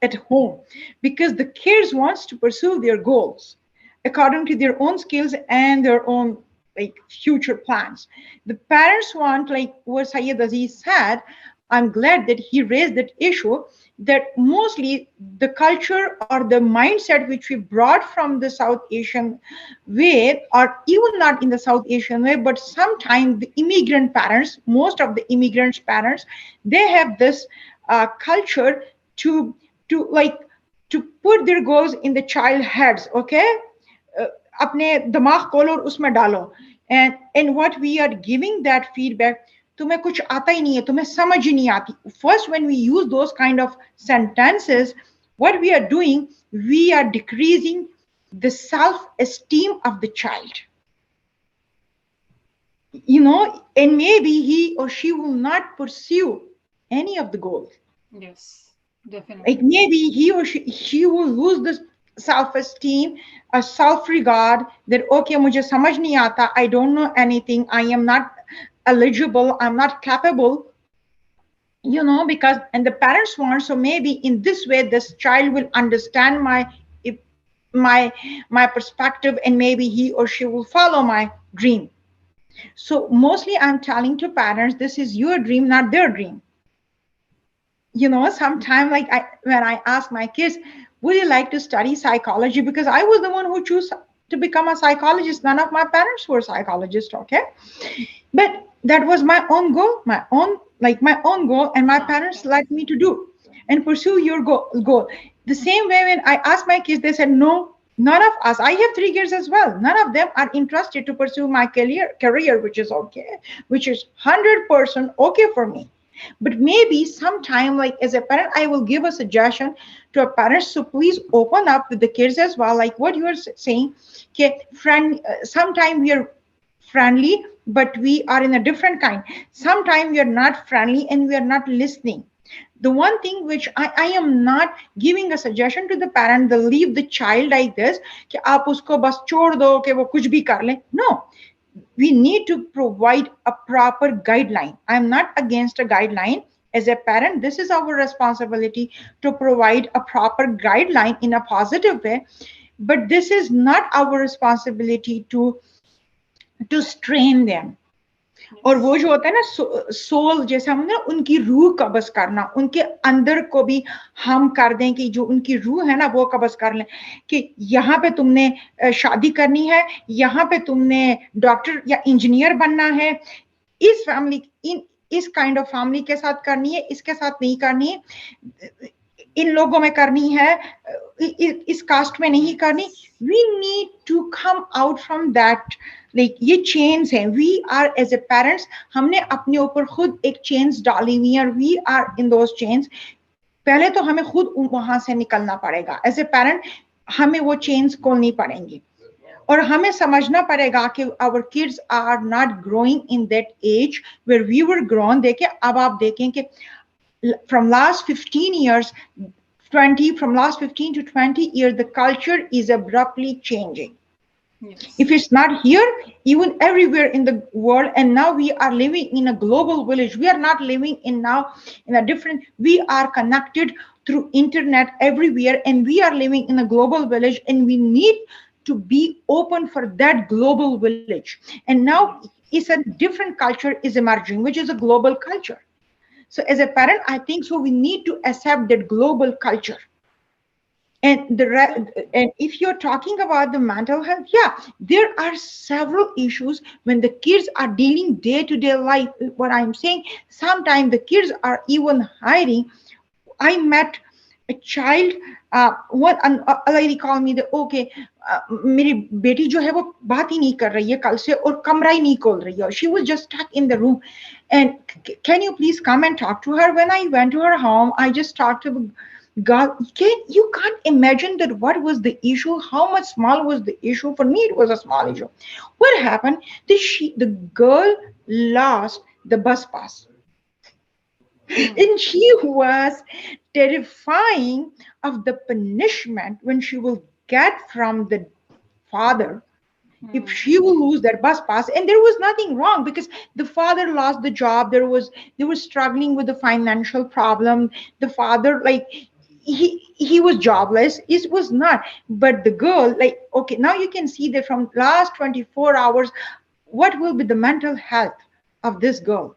Speaker 3: at home, because the kids wants to pursue their goals according to their own skills and their own like future plans. The parents want, like what Syed Aziz said, I'm glad that he raised that issue, that mostly the culture or the mindset which we brought from the South Asian way, or even not in the South Asian way, but sometimes the immigrant parents, most of the immigrants parents, they have this culture to like to put their goals in the child heads. Okay, अपने दिमाग खोलो और उसमें डालो, and what we are giving that feedback, तुम्हें कुछ आता ही नहीं है, तुम्हें समझ ही नहीं आती. First, when we use those kind of sentences, what we are doing, we are decreasing the self-esteem of the child. And maybe he or she will not pursue any of the goals.
Speaker 4: Yes, definitely.
Speaker 3: Like maybe he or she will lose the self-esteem, a self-regard, that okay, mujhe samajh nahi aata, I don't know anything, I am not eligible, I'm not capable, because, and the parents want, so maybe in this way this child will understand my perspective, and maybe he or she will follow my dream. So mostly I'm telling to parents, this is your dream, not their dream. Sometimes like when I ask my kids, would you like to study psychology? Because I was the one who chose to become a psychologist. None of my parents were psychologists, okay? But that was my own goal, my own goal, and my parents let me to do and pursue your goal. The same way when I asked my kids, they said, no, none of us, I have 3 kids as well, none of them are interested to pursue my career, which is okay, which is 100% okay for me. But maybe sometime, like as a parent, I will give a suggestion to a parent. So please open up with the kids as well. Like what you are saying, okay, sometimes we are friendly, but we are in a different kind. Sometimes we are not friendly and we are not listening. The one thing which I am not giving a suggestion to the parent, they'll leave the child like this, कि आप उसको बस छोड़ दो कि वो कुछ भी कर ले. No. We need to provide a proper guideline. I'm not against a guideline. As a parent, this is our responsibility to provide a proper guideline in a positive way. But this is not our responsibility to strain them. और वो जो होता है ना soul, जैसे हम ना उनकी रूह कब्ज करना, उनके अंदर को भी हम कर दें कि जो उनकी रूह है ना वो कब्ज कर लें, कि यहाँ पे तुमने शादी करनी है, यहाँ पे तुमने डॉक्टर या इंजीनियर बनना है, इस फैमिली इस काइंड ऑफ फैमिली के साथ करनी है, इसके साथ नहीं करनी है, इन लोगों में करनी है, इस कास्ट में नहीं करनी. We need to come out from that. Like ये chains हैं. We are as a parents, हमने अपने ऊपर खुद एक chains डाली हुई है. We are in those chains. पहले तो हमें खुद वहां से निकलना पड़ेगा. As a parent, हमें वो chains खोलनी पड़ेंगी. और हमें समझना पड़ेगा कि our kids are not growing in that age where we were grown. देखिए अब आप देखें कि from last 15 years, from last 15 to 20 years, the culture is abruptly changing. Yes. If it's not here, even everywhere in the world, and now we are living in a global village. We are not living in a different, we are connected through internet everywhere, and we are living in a global village, and we need to be open for that global village. And now it's a different culture is emerging, which is a global culture. So as a parent, I think so we need to accept that global culture. And and if you're talking about the mental health, yeah, there are several issues when the kids are dealing day-to-day life. What I'm saying, sometimes the kids are even hiding. I met a child, a lady called me that, okay, मेरी बेटी जो है वो बात ही नहीं कर रही है कल से और कमरा ही नहीं खोल रही है. She was just stuck in the room. And can you please come and talk to her? When I went to her home, I just talked to God, you can't imagine that what was the issue, how much small was the issue. For me, it was a small issue. What happened? The girl lost the bus pass. And she was terrifying of the punishment when she will get from the father if she will lose that bus pass. And there was nothing wrong because the father lost the job. They were struggling with the financial problem. The father, like, he was jobless. It was not. But the girl, like, okay, now you can see that from last 24 hours, what will be the mental health of this girl?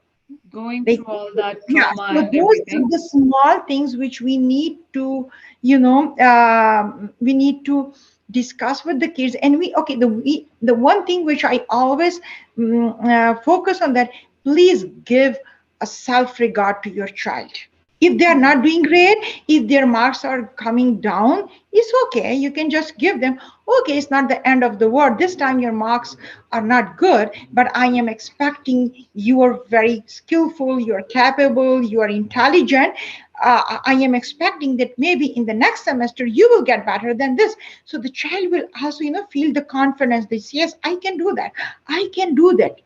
Speaker 4: Going
Speaker 3: Like,
Speaker 4: through all that
Speaker 3: yeah,
Speaker 4: trauma
Speaker 3: so
Speaker 4: and
Speaker 3: those are
Speaker 4: everything.
Speaker 3: the small things which we need to, we need to discuss with the kids. And the one thing which I always focus on, that please give a self regard to your child. If they are not doing great, if their marks are coming down, it's okay. You can just give them, okay, it's not the end of the world. This time your marks are not good, but I am expecting you are very skillful, you are capable, you are intelligent. I am expecting that maybe in the next semester you will get better than this. So the child will also, feel the confidence. They say, yes, I can do that. I can do that.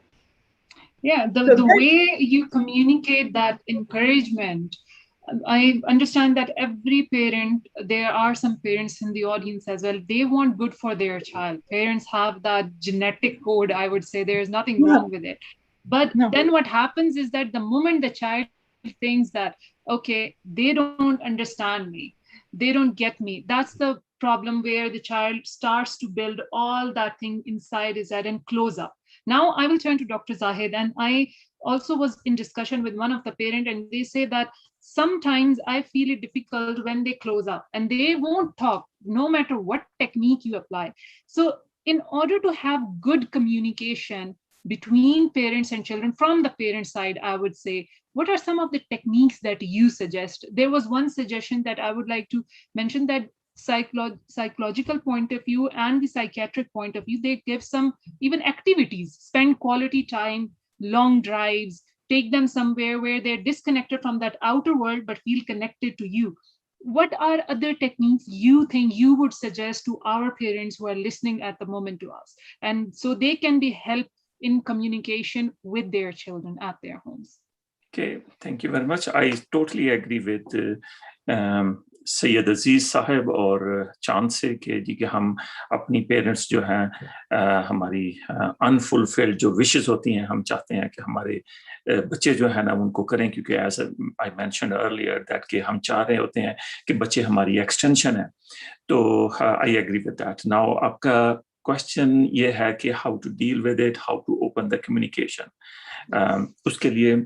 Speaker 4: Yeah,
Speaker 3: So
Speaker 4: the way you communicate that encouragement, I understand that every parent, there are some parents in the audience as well, they want good for their child. Parents have that genetic code, I would say. There's nothing
Speaker 3: no,
Speaker 4: wrong with it. But
Speaker 3: no.
Speaker 4: then what happens is that the moment the child thinks that, okay, they don't understand me, they don't get me, that's the problem where the child starts to build all that thing inside his head and close up. Now I will turn to Dr. Zahid, and I also was in discussion with one of the parent, and they say that sometimes I feel it difficult when they close up and they won't talk no matter what technique you apply. So in order to have good communication between parents and children from the parent side, I would say, what are some of the techniques that you suggest? There was one suggestion that I would like to mention, that psychological point of view and the psychiatric point of view, they give some even activities, spend quality time, long drives, take them somewhere where they're disconnected from that outer world but feel connected to you. What are other techniques you think you would suggest to our parents who are listening at the moment to us, and so they can be helped in communication with their children at their homes?
Speaker 2: Okay, thank you very much. I totally agree with Syed अजीज साहब और चांद से कि हम अपनी parents जो हैं हमारी अनफुलफिल्ड जो विशेस होती हैं, हम चाहते हैं कि हमारे बच्चे जो है ना उनको करें, क्योंकि as I mentioned earlier that कि हम चाह रहे होते हैं कि बच्चे हमारी एक्सटेंशन है. तो I agree with that. Now आपका क्वेश्चन ये है कि how to deal with it, how to open the communication. उसके लिए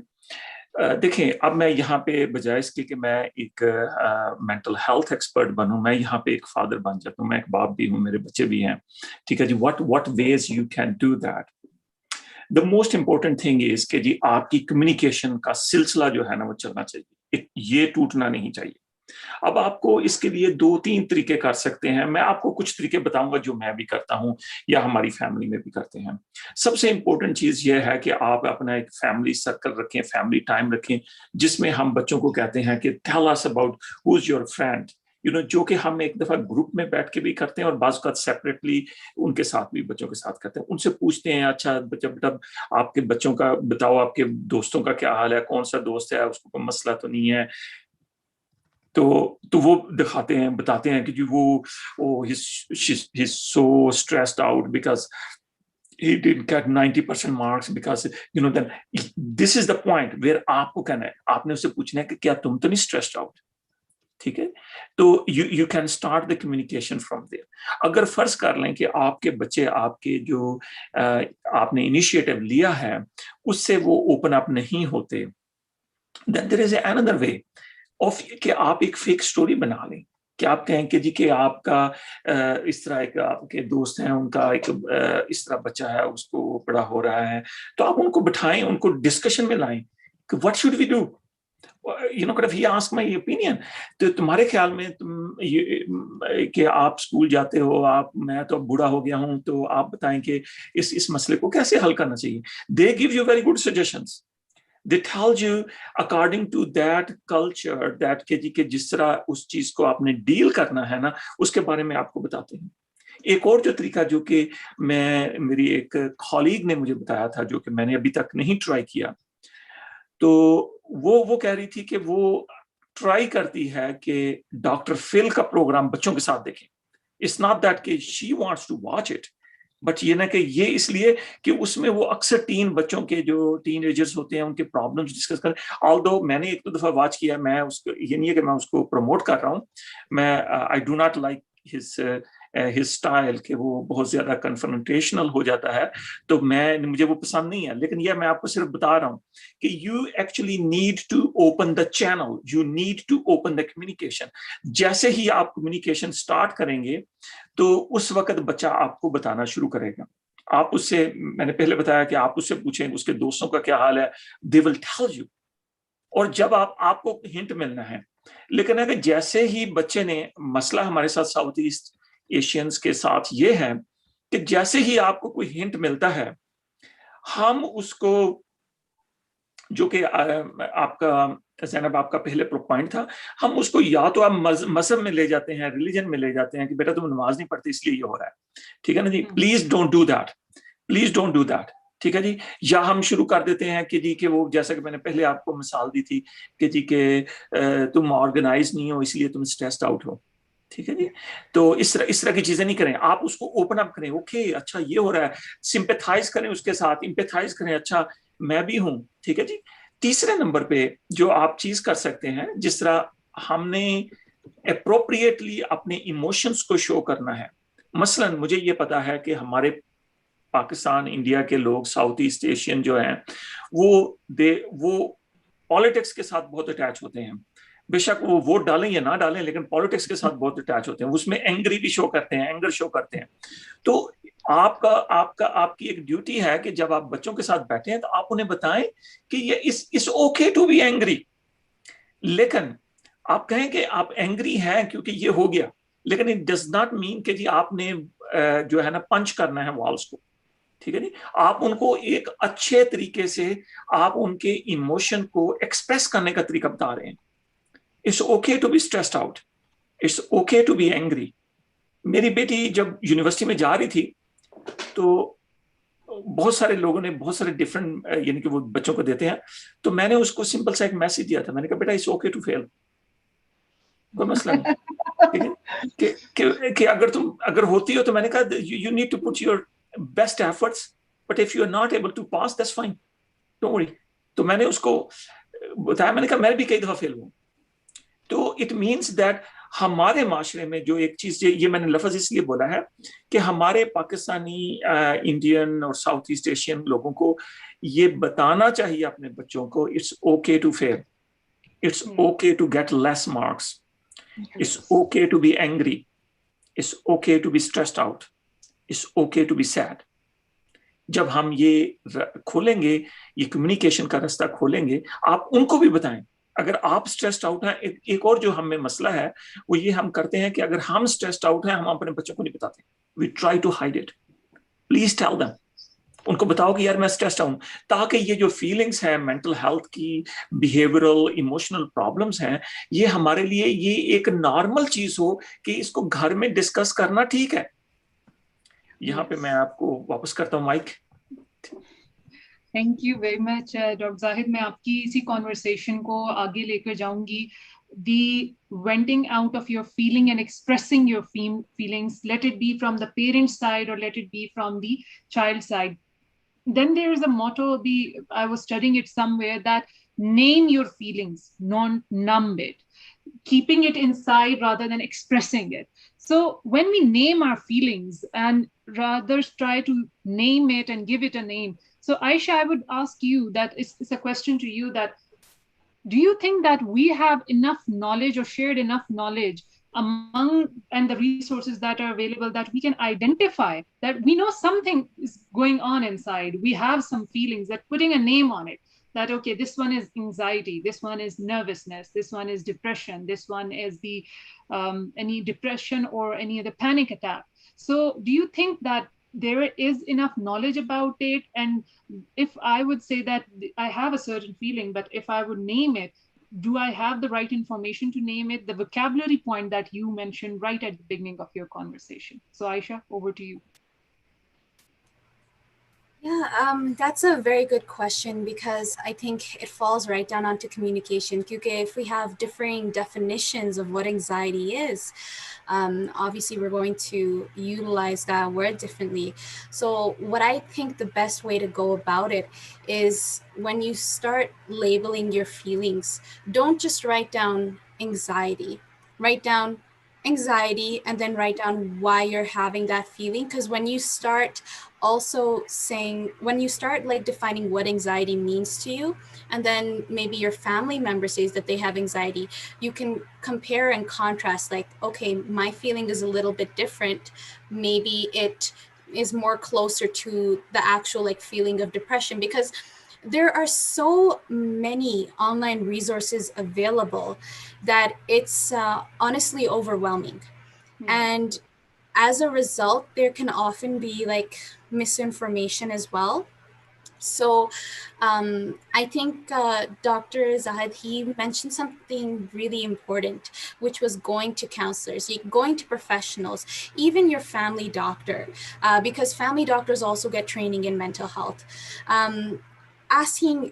Speaker 2: देखें, अब मैं यहाँ पे बजाय इसके कि मैं एक मेंटल हेल्थ एक्सपर्ट बनूं, मैं यहाँ पे एक फादर बन जाता हूँ. मैं एक बाप भी हूँ, मेरे बच्चे भी हैं. ठीक है जी. What ways you can do that. The most important thing is कि जी आपकी कम्युनिकेशन का सिलसिला जो है ना वो चलना चाहिए, ये टूटना नहीं चाहिए. अब आपको इसके लिए 2-3 तरीके कर सकते हैं. मैं आपको कुछ तरीके बताऊंगा जो मैं भी करता हूं या हमारी फैमिली में भी करते हैं. सबसे इंपॉर्टेंट चीज यह है कि आप अपना एक फैमिली सर्कल रखें, फैमिली टाइम रखें, जिसमें हम बच्चों को कहते हैं कि tell us about who is your friend, जो कि हम एक दफा ग्रुप में बैठ के भी करते हैं और बाज़ का सेपरेटली उनके साथ भी बच्चों के साथ करते हैं. उनसे पूछते हैं, अच्छा बेटा आपके बच्चों का बताओ, आपके दोस्तों का क्या हाल है, कौन सा दोस्त है, उसको कोई मसला तो नहीं है. तो वो दिखाते हैं, बताते हैं कि जी वो he's so stressed out because he didn't get 90% marks because then this is the point where आपको कहना है, आपने उससे पूछना है कि क्या तुम तो नहीं stressed out. ठीक है. तो you can start the communication from there. अगर फर्ज कर लें कि आपके बच्चे आपके जो आपने इनिशिएटिव लिया है उससे वो ओपन अप नहीं होते, then there is another way of कि आप एक फेक स्टोरी बना लें कि आप कहें कि जी कि आपका इस तरह एक आपके दोस्त हैं, उनका एक इस तरह बच्चा है, उसको बड़ा हो रहा है, तो आप उनको बिठाएं, उनको डिस्कशन में लाएं कि what should we do. if he ask my opinion, तो तुम्हारे ख्याल में कि आप स्कूल जाते हो, मैं तो बूढ़ा हो गया हूं, तो आप बताएं कि इस मसले को कैसे हल करना चाहिए. They give you very good suggestions. They tell you according to that culture that کہ جس طرح اس چیز کو آپ نے ڈیل کرنا ہے نا اس کے بارے میں آپ کو بتاتے ہیں. ایک اور جو طریقہ جو کہ میری ایک کالیگ نے مجھے بتایا تھا جو کہ میں نے ابھی تک نہیں ٹرائی کیا, تو وہ کہہ رہی تھی کہ وہ ٹرائی کرتی ہے کہ ڈاکٹر فل کا پروگرام بچوں کے ساتھ دیکھیں. It's not that کہ she wants to watch it, but یہ نا کہ یہ اس لیے کہ اس میں وہ اکثر بچوں کے جو ٹین ایجرز ہوتے ہیں ان کے پرابلمس ڈسکس کریں. آلدو میں نے ایک دو دفعہ واچ کیا, میں اس کو یہ نہیں ہے کہ میں اس کو پروموٹ کر رہا ہوں, میں I do not like his style کہ وہ بہت زیادہ کنفرنٹیشنل ہو جاتا ہے, تو مجھے وہ پسند نہیں ہے. لیکن یہ میں آپ کو صرف بتا رہا ہوں کہ you actually need to open the channel, you need to open the communication. جیسے ہی آپ کمیونیکیشن اسٹارٹ کریں گے تو اس وقت بچہ آپ کو بتانا شروع کرے گا. آپ اس سے, میں نے پہلے بتایا کہ آپ اس سے پوچھیں اس کے دوستوں کا کیا حال ہے, they will tell you. اور جب آپ کو ہنٹ ملنا ہے. لیکن اگر جیسے ہی بچے نے, مسئلہ ہمارے ساتھ ساؤتھ ایسٹ ایشینز کے ساتھ یہ ہے کہ جیسے ہی آپ کو کوئی ہنٹ ملتا ہے, ہم اس کو, جو کہ آپ کا زینب آپ کا پہلے پوائنٹ تھا, ہم اس کو یا تو آپ مذہب میں لے جاتے ہیں, ریلیجن میں لے جاتے ہیں کہ بیٹا تم نماز نہیں پڑھتے اس لیے یہ ہو رہا ہے, ٹھیک ہے نا جی, please don't do that, please don't do that, ٹھیک ہے جی. یا ہم شروع کر دیتے ہیں کہ جی کہ وہ, جیسا کہ میں نے پہلے آپ کو مثال دی تھی کہ جی کہ تم آرگنائز نہیں ہو اس لیے تم اسٹریسڈ آؤٹ ہو, ٹھیک ہے جی. تو اس طرح کی چیزیں نہیں کریں. آپ اس کو اوپن اپ کریں, اوکے اچھا یہ ہو رہا ہے, سمپیتھائز کریں اس کے ساتھ, امپیتھائز کریں, اچھا میں بھی ہوں, ٹھیک ہے جی. تیسرے نمبر پہ جو آپ چیز کر سکتے ہیں, جس طرح ہم نے اپروپریٹلی اپنے ایموشنز کو شو کرنا ہے. مثلا مجھے یہ پتا ہے کہ ہمارے پاکستان انڈیا کے لوگ, ساؤتھ ایسٹ ایشین جو ہیں, وہ پالیٹکس کے ساتھ بہت اٹیچ ہوتے ہیں. بے شک وہ ووٹ ڈالیں یا نہ ڈالیں, لیکن پالیٹکس کے ساتھ بہت اٹیچ ہوتے ہیں. اس میں اینگری بھی شو کرتے ہیں, اینگر شو کرتے ہیں. تو آپ کی ایک ڈیوٹی ہے کہ جب آپ بچوں کے ساتھ بیٹھے ہیں تو آپ انہیں بتائیں کہ یہ اس اوکے ٹو بی اینگری. لیکن آپ کہیں کہ آپ اینگری ہیں کیونکہ یہ ہو گیا, لیکن اٹ ڈز ناٹ مین کہ جی آپ نے جو ہے نا پنچ کرنا ہے والز کو, ٹھیک ہے جی. آپ ان کو ایک اچھے طریقے سے آپ ان کے ایموشن کو ایکسپریس کرنے کا طریقہ بتا رہے ہیں. It's okay to be stressed out, it's okay to be angry. میری بیٹی جب یونیورسٹی میں جا رہی تھی تو بہت سارے لوگوں نے بہت سارے ڈفرنٹ, یعنی کہ وہ بچوں کو دیتے ہیں, تو میں نے اس کو سمپل سا ایک میسج دیا تھا. میں نے کہا بیٹا اٹس اوکے ٹو فیل, کوئی مسئلہ نہیں, ٹھیک ہے, کہ اگر ہوتی ہو تو میں نے کہا you need to put your best efforts, but if you are not able to pass that's fine, don't worry. تو میں نے اس کو بتایا, میں نے کہا میں بھی کئی دفعہ فیل ہوں. تو اٹ مینس دیٹ ہمارے معاشرے میں جو ایک چیز, یہ میں نے لفظ اس لیے بولا ہے کہ ہمارے پاکستانی, انڈین اور ساؤتھ ایسٹ ایشین لوگوں کو یہ بتانا چاہیے اپنے بچوں کو, it's okay to fail, it's okay to get less marks, it's okay to be angry, it's okay to be stressed out, it's okay to be sad. جب ہم یہ کھولیں گے, یہ کمیونیکیشن کا رستہ کھولیں گے, آپ ان کو بھی بتائیں. اگر آپ اسٹریسڈ آؤٹ ہیں, ایک اور جو ہمیں مسئلہ ہے وہ یہ ہم کرتے ہیں کہ اگر ہم اسٹریسڈ آؤٹ ہیں ہم اپنے بچوں کو نہیں بتاتے, we try to hide it. Please tell them, ان کو بتاؤ کہ یار میں اسٹریسڈ ہوں, تاکہ یہ جو فیلنگس ہیں, مینٹل ہیلتھ کی, بیہیورل ایموشنل پرابلمس ہیں, یہ ہمارے لیے یہ ایک نارمل چیز ہو کہ اس کو گھر میں ڈسکس کرنا ٹھیک ہے. یہاں پہ میں آپ کو واپس کرتا ہوں mike.
Speaker 4: Thank you very much doctor Zahid. میں آپ کی اسی کانورسیشن کو آگے لے کر جاؤں گی. The venting out of your feeling and expressing your feelings, let it be from the parent side or let it be from the child side. Then there is a motto, I was studying it somewhere, that name your feelings, not numb it, keeping it inside rather than expressing it. So when we name our feelings and rather try to name it and give it a name. So Aisha, I would ask you that, it's a question to you, that do you think that we have enough knowledge or shared enough knowledge among and the resources that are available that we can identify that we know something is going on inside, we have some feelings, that putting a name on it, that okay, this one is anxiety, this one is nervousness, this one is depression, this one is the any depression or any other panic attack. So do you think that there is enough knowledge about it. And if I would say that I have a certain feeling, but if I would name it, do I have the right information to name it? The vocabulary point that you mentioned right at the beginning of your conversation. So Aisha, over to you.
Speaker 1: Yeah, that's a very good question because I think it falls right down onto communication. Because if we have differing definitions of what anxiety is, obviously we're going to utilize that word differently. So, what I think the best way to go about it is when you start labeling your feelings, don't just write down anxiety, write down anxiety and then write down why you're having that feeling. Because when you start also saying, when you start like defining what anxiety means to you, and then maybe your family member says that they have anxiety, you can compare and contrast, like, okay, my feeling is a little bit different, maybe it is more closer to the actual like feeling of depression, because there are so many online resources available that it's honestly overwhelming.
Speaker 4: Yeah.
Speaker 1: And as a result, there can often be like misinformation as well. So I think Dr. Zahid, he mentioned something really important, which was going to counselors, going to professionals, even your family doctor, because family doctors also get training in mental health. Um,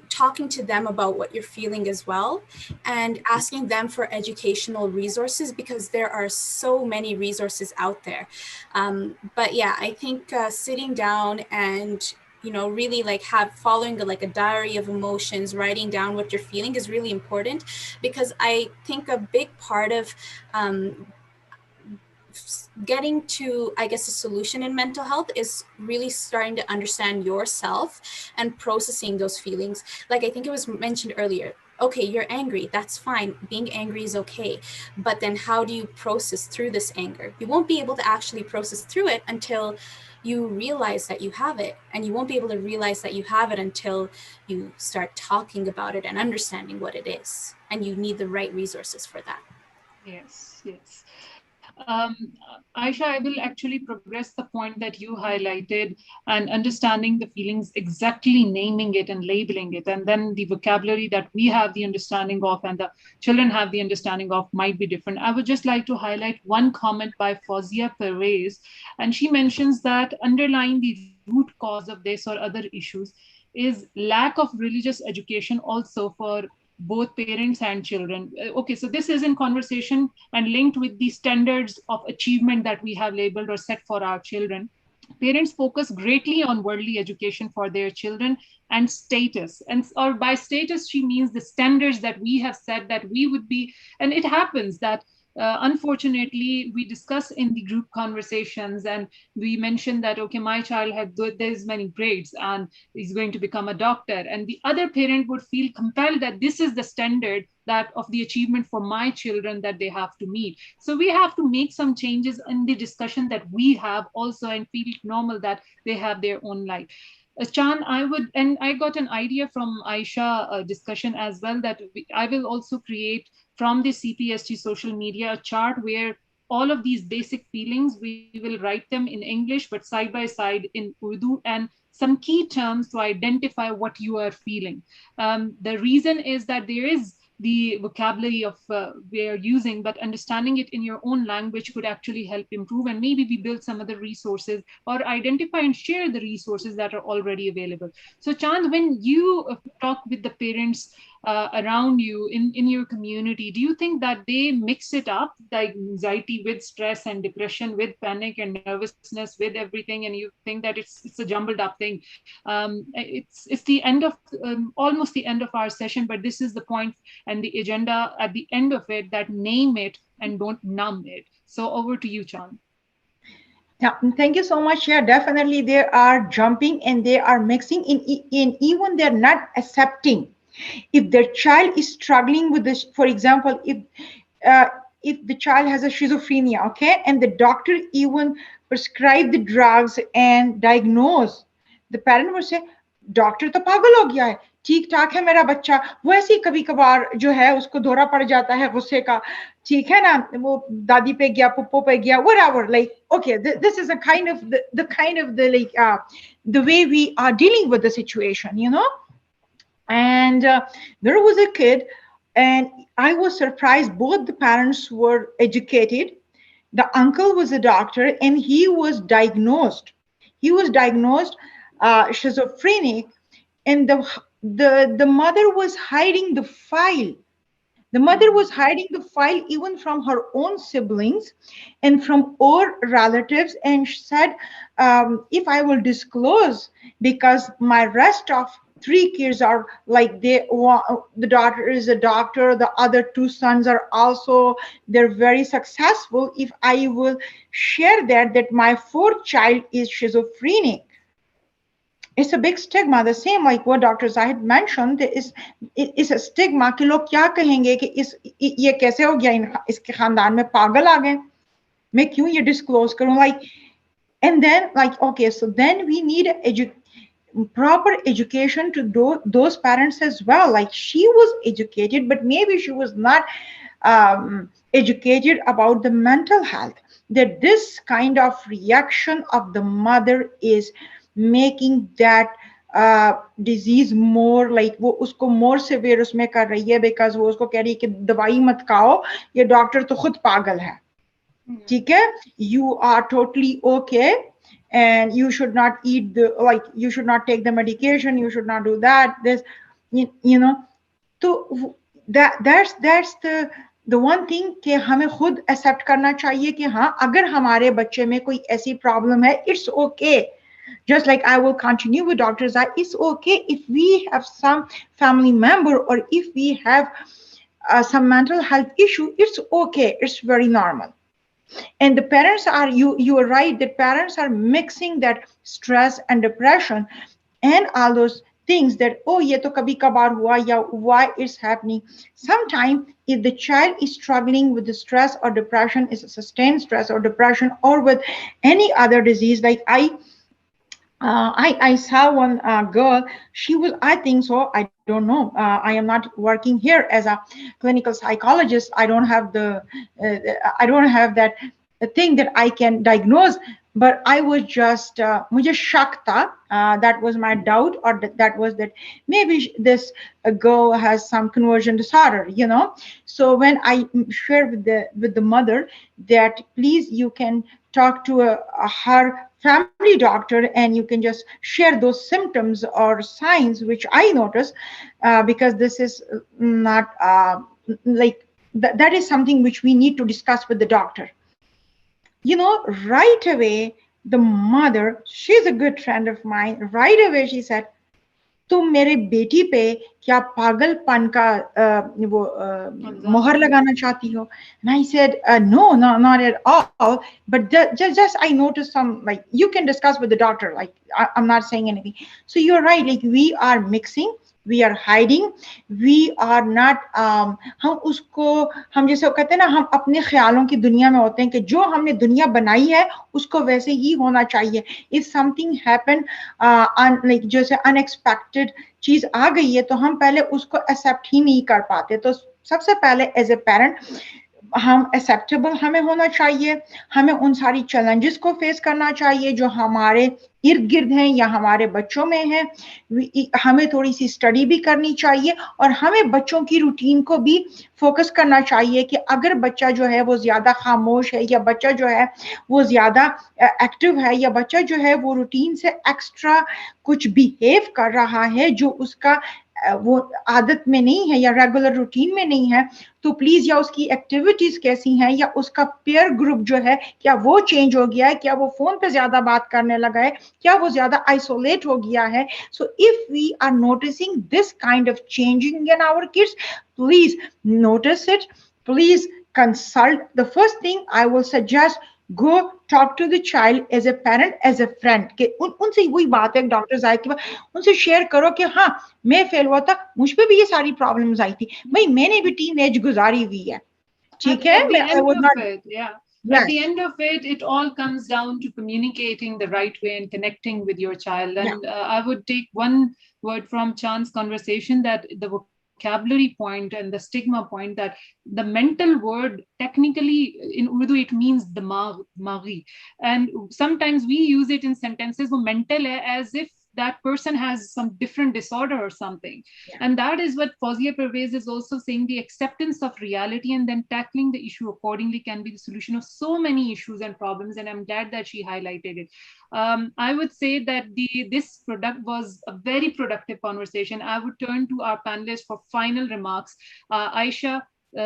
Speaker 1: talking to them about what you're feeling as well, and asking them for educational resources, because there are so many resources out there. But yeah, I think sitting down and really like have following like a diary of emotions, writing down what you're feeling is really important, because I think a big part of getting to, I guess, a solution in mental health is really starting to understand yourself and processing those feelings. Like I think it was mentioned earlier, okay, you're angry, that's fine, being angry is okay, but then how do you process through this anger? You won't be able to actually process through it until you realize that you have it, and you won't be able to realize that you have it until you start talking about it and understanding what it is, and you need the right resources for that.
Speaker 4: Yes, yes. Aisha, I will actually progress the point that you highlighted, and understanding the feelings, exactly naming it and labeling it, and then the vocabulary that we have the understanding of and the children have the understanding of might be different. I would just like to highlight one comment by Fozia Perez, and she mentions that underlying the root cause of this or other issues is lack of religious education also for both parents and children. Okay, so this is in conversation and linked with the standards of achievement that we have labeled or set for our children. Parents focus greatly on worldly education for their children and status, and or by status she means the standards that we have said that we would be. And it happens that unfortunately we discuss in the group conversations, and we mention that okay, my child had there's many grades and is going to become a doctor, and the other parent would feel compelled that this is the standard that of the achievement for my children that they have to meet. So we have to make some changes in the discussion that we have also, and feel it normal that they have their own life. Chan, I would, and I got an idea from Aisha discussion as well, that I will also create from the CPST social media a chart where all of these basic feelings, we will write them in English, but side by side in Urdu, and some key terms to identify what you are feeling. The reason is that there is the vocabulary of we are using, but understanding it in your own language could actually help improve. And maybe we build some other resources or identify and share the resources that are already available. So, Chand, when you talk with the parents around you in your community, do you think that they mix it up, like anxiety with stress and depression with panic and nervousness with everything, and you think that it's a jumbled up thing? It's the end of almost the end of our session, but this is the point and the agenda at the end of it, that name it and don't numb it. So over to you, Chan.
Speaker 3: Yeah, thank you so much. Yeah, definitely they are jumping and they are mixing in even they're not accepting. If their child is struggling with this, for example, uh, if the child has a schizophrenia, okay, and the doctor even prescribe the drugs and diagnose, the parent would say, "Doctor तो पागल हो गया है, ठीक ठाक है मेरा बच्चा, वो ऐसे ही कभी कभार जो है उसको दौरा पड़ जाता है गुस्से का, ठीक है ना, वो दादी पे गया, पुप्पो पे गया, whatever, like okay, this is a kind of the kind of the like the way we are dealing with the situation, you know. And there was a kid, and I was surprised, both the parents were educated. The uncle was a doctor, and he was diagnosed schizophrenic, and the mother was hiding the file. The mother was hiding the file even from her own siblings and from all relatives, and she said, if I will disclose, because my rest of three kids are like, the daughter is a doctor, the other two sons are also, they're very successful, if I will share that my fourth child is schizophrenic, it's a big stigma. The same like what Dr. Zahid mentioned, there is a stigma कि लोग क्या कहेंगे कि ये कैसे हो गया, इसके खानदान में पागल आ गए, मैं क्यों ये disclose करूं, like, and then like, okay, so then we need proper education to those parents as well. Like, she was educated, but maybe she was not educated about the mental health, that this kind of reaction of the mother is making that disease more like, वो उसको more severe उसमें कर रही है, because वो उसको कह रही है कि दवाई मत खाओ, ये डॉक्टर तो खुद पागल है, ठीक है, you are totally okay, and you should not eat you should not take the medication, you should not do that, this, you know. तो that's the one thing कि हमें खुद accept करना चाहिए कि हाँ, अगर हमारे बच्चे में कोई ऐसी problem है, it's okay. Just like I will continue with Dr. Zai, it's okay if we have some family member, or if we have some mental health issue, it's okay, it's very normal. And the parents are, you are right, that parents are mixing that stress and depression and all those things, that oh ye to kabhi kabar hua, ya why it's happening. Sometimes if the child is struggling with the stress or depression, is a sustained stress or depression, or with any other disease, like I saw one girl, she was, I think so, I don't know, I am not working here as a clinical psychologist, I don't have I don't have that thing that I can diagnose, but I was just mujhe shak tha, that was my doubt, or that was that maybe this girl has some conversion disorder, you know. So when I shared with the mother that please you can talk to her family doctor, and you can just share those symptoms or signs which I notice, because this is not like that is something which we need to discuss with the doctor. You know, right away, the mother, she's a good friend of mine, right away she said, तुम मेरे बेटी पे क्या पागलपन का वो मोहर लगाना चाहती हो? And I said, no, not at all. But just I noticed some, like, you can discuss with the doctor. Like, I'm not saying anything. So you're right. Like, we are mixing, we are hiding, we are not. हम उसको, हम जैसे कहते हैं ना, हम अपने ख्यालों की दुनिया में होते हैं कि जो हमने दुनिया बनाई है उसको वैसे ही होना चाहिए. If something happened, like जैसे unexpected चीज आ गई है, तो हम पहले उसको एक्सेप्ट ही नहीं कर पाते. तो सबसे पहले एज ए पेरेंट हम एक्सेप्टेबल हमें होना चाहिए, हमें उन सारी चैलेंजेस को फेस करना चाहिए जो हमारे इर्द गिर्द हैं या हमारे बच्चों में हैं. हमें थोड़ी सी स्टडी भी करनी चाहिए, और हमें बच्चों की रूटीन को भी फोकस करना चाहिए कि अगर बच्चा जो है वो ज्यादा खामोश है, या बच्चा जो है वो ज्यादा एक्टिव है, या बच्चा जो है वो रूटीन से एक्स्ट्रा कुछ बिहेव कर रहा है जो उसका वो आदत में नहीं है या रेगुलर रूटीन में नहीं है, तो प्लीज, या उसकी एक्टिविटीज कैसी हैं, या उसका पेयर ग्रुप जो है क्या वो चेंज हो गया है, क्या वो फोन पे ज्यादा बात करने लगा है, क्या वो ज्यादा आइसोलेट हो गया है. So if we are noticing this kind of changing in our kids, please notice it, please consult. The first thing I will suggest, go talk to the child as a parent, as a friend. कि उनसे वही बात है doctor Zahid की बात, उनसे share करो कि हाँ, मैं फेल हुआ था, मुझ पे भी ये सारी प्रॉब्लम्स आई थी, भाई मैंने भी टीन एज गुजारी हुई है, ठीक है.
Speaker 4: At the end of it, it all comes down to communicating the right way and connecting with your child. And I would take one word from Chand's conversation, that the vocabulary point and the stigma point, that the mental word technically in Urdu it means dimaghi, and sometimes we use it in sentences wo mental hai, as if that person has some different disorder or something.
Speaker 3: Yeah.
Speaker 4: And that is what Fawzia Pervez is also saying, the acceptance of reality and then tackling the issue accordingly can be the solution of so many issues and problems, and I'm glad that she highlighted it. I would say that this product was a very productive conversation. I would turn to our panelists for final remarks. Aisha,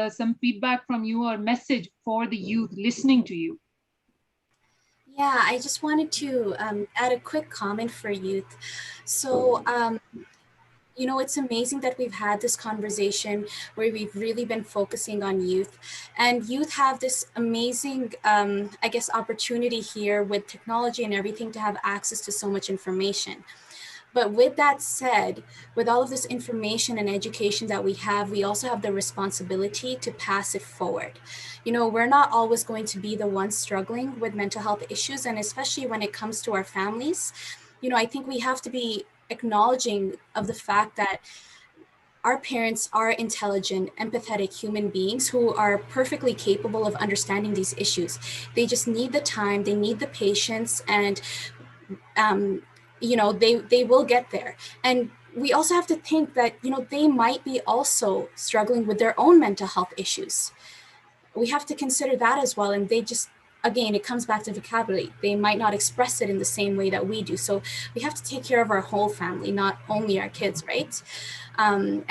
Speaker 4: some feedback from you or message for the youth listening to you.
Speaker 1: Yeah, I just wanted to add a quick comment for youth. So, you know, it's amazing that we've had this conversation where we've really been focusing on youth, and youth have this amazing, I guess, opportunity here with technology and everything to have access to so much information. But with that said, with all of this information and education that we also have the responsibility to pass it forward. You know, we're not always going to be the ones struggling with mental health issues, and especially when it comes to our families, you know, I think we have to be acknowledging of the fact that our parents are intelligent, empathetic human beings who are perfectly capable of understanding these issues. They just need the time, they need the patience, and you know, they will get there. And we also have to think that, you know, they might be also struggling with their own mental health issues. We have to consider that as well. And they just, again, it comes back to vocabulary. They might not express it in the same way that we do. So we have to take care of our whole family, not only our kids, right? And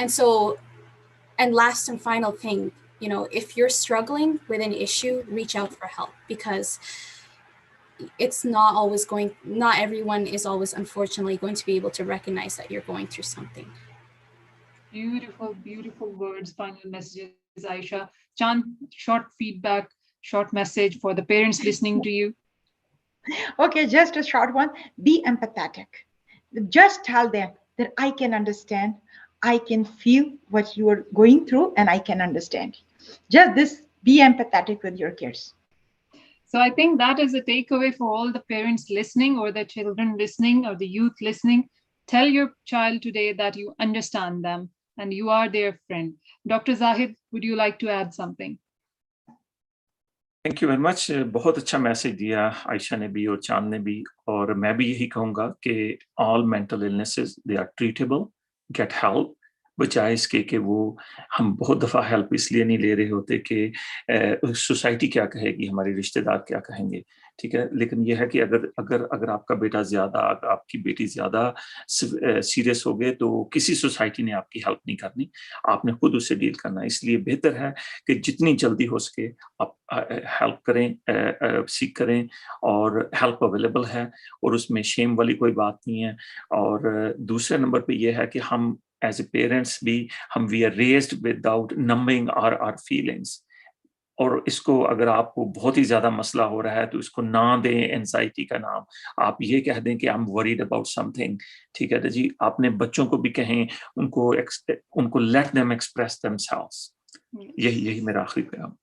Speaker 1: last and final thing, you know, if you're struggling with an issue, reach out for help, because it's not everyone is always, unfortunately, going to be able to recognize that you're going through something.
Speaker 4: Beautiful, beautiful words, final messages, Aisha. Chan, short feedback, short message for the parents listening to you.
Speaker 3: Okay, just a short one. Be empathetic. Just tell them that I can understand, I can feel what you are going through, and I can understand. Just this, be empathetic with your kids.
Speaker 4: So I think that is a takeaway for all the parents listening, or the children listening, or the youth listening. Tell your child today that you understand them and you are their friend. Dr. Zahid, would you like to add something?
Speaker 2: Thank you very much. बहुत अच्छा message दिया आयशा ने भी और चांद ने भी, और मैं भी यही कहूँगा कि all mental illnesses they are treatable, get help, बजाय इसके कि वो हम बहुत दफ़ा हेल्प इसलिए नहीं ले रहे होते कि सोसाइटी क्या कहेगी, हमारे रिश्तेदार क्या कहेंगे, ठीक है। लेकिन यह है कि अगर आपका बेटा ज़्यादा, आपकी बेटी ज़्यादा सीरियस हो गए, तो किसी सोसाइटी ने आपकी हेल्प नहीं करनी, आपने खुद उससे डील करना। इसलिए बेहतर है कि जितनी जल्दी हो सके आप हेल्प करें, सीख करें, और हेल्प अवेलेबल है, और उसमें शेम वाली कोई बात नहीं है। और दूसरे नंबर पे ये है कि हम एज ए पेरेंट्स भी we are raised without numbing our feelings. और इसको अगर आपको बहुत ही ज्यादा मसला हो रहा है तो इसको ना दें एंजाइटी का नाम, आप ये कह दें कि I am worried about something, ठीक है जी। आपने बच्चों को भी कहें, उनको लेट देम एक्सप्रेस देमसेल्व्स। यही मेरा आखिरी पैगाम।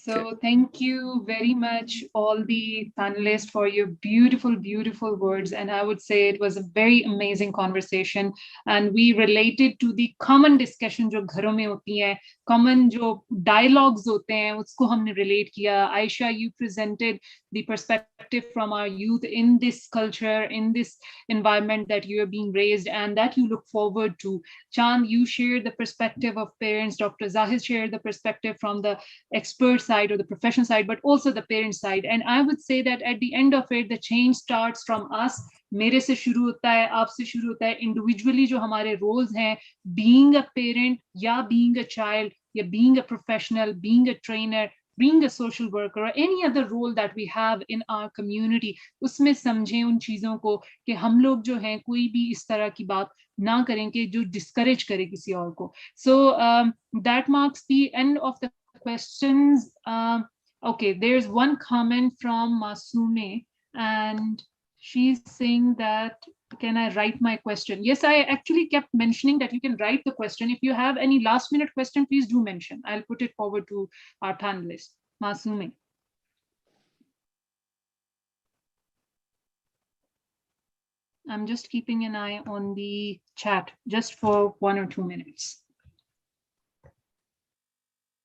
Speaker 4: So thank you very much, all the panelists, for your beautiful, beautiful words. And I would say it was a very amazing conversation. And we related to the common discussion जो घरों में होती हैं, common जो dialogues होते हैं, उसको हमने relate किया. Aisha, you presented the perspective from our youth in this culture, in this environment that you are being raised and that you look forward to. Chand, you shared the perspective of parents. Dr. Zahid shared the perspective from the expert side or the professional side, but also the parent side. And I would say that at the end of it, the change starts from us. मेरे से शुरू होता है, आपसे शुरू होता है, individually जो हमारे roles हैं, being a parent या being a child या being a professional, being a trainer, being a social worker, or any other role that we have in our community, उसमें समझें उन चीज़ों को कि हम लोग जो हैं कोई भी इस तरह की बात ना करें कि जो discourage करे किसी और को. So that marks the end of the questions. Okay, there's one comment from Masume, and she's saying that, can I write my question? Yes, I actually kept mentioning that you can write the question. If you have any last minute question, please do mention. I'll put it forward to our panelists. Masume. I'm just keeping an eye on the chat just for 1 or 2 minutes.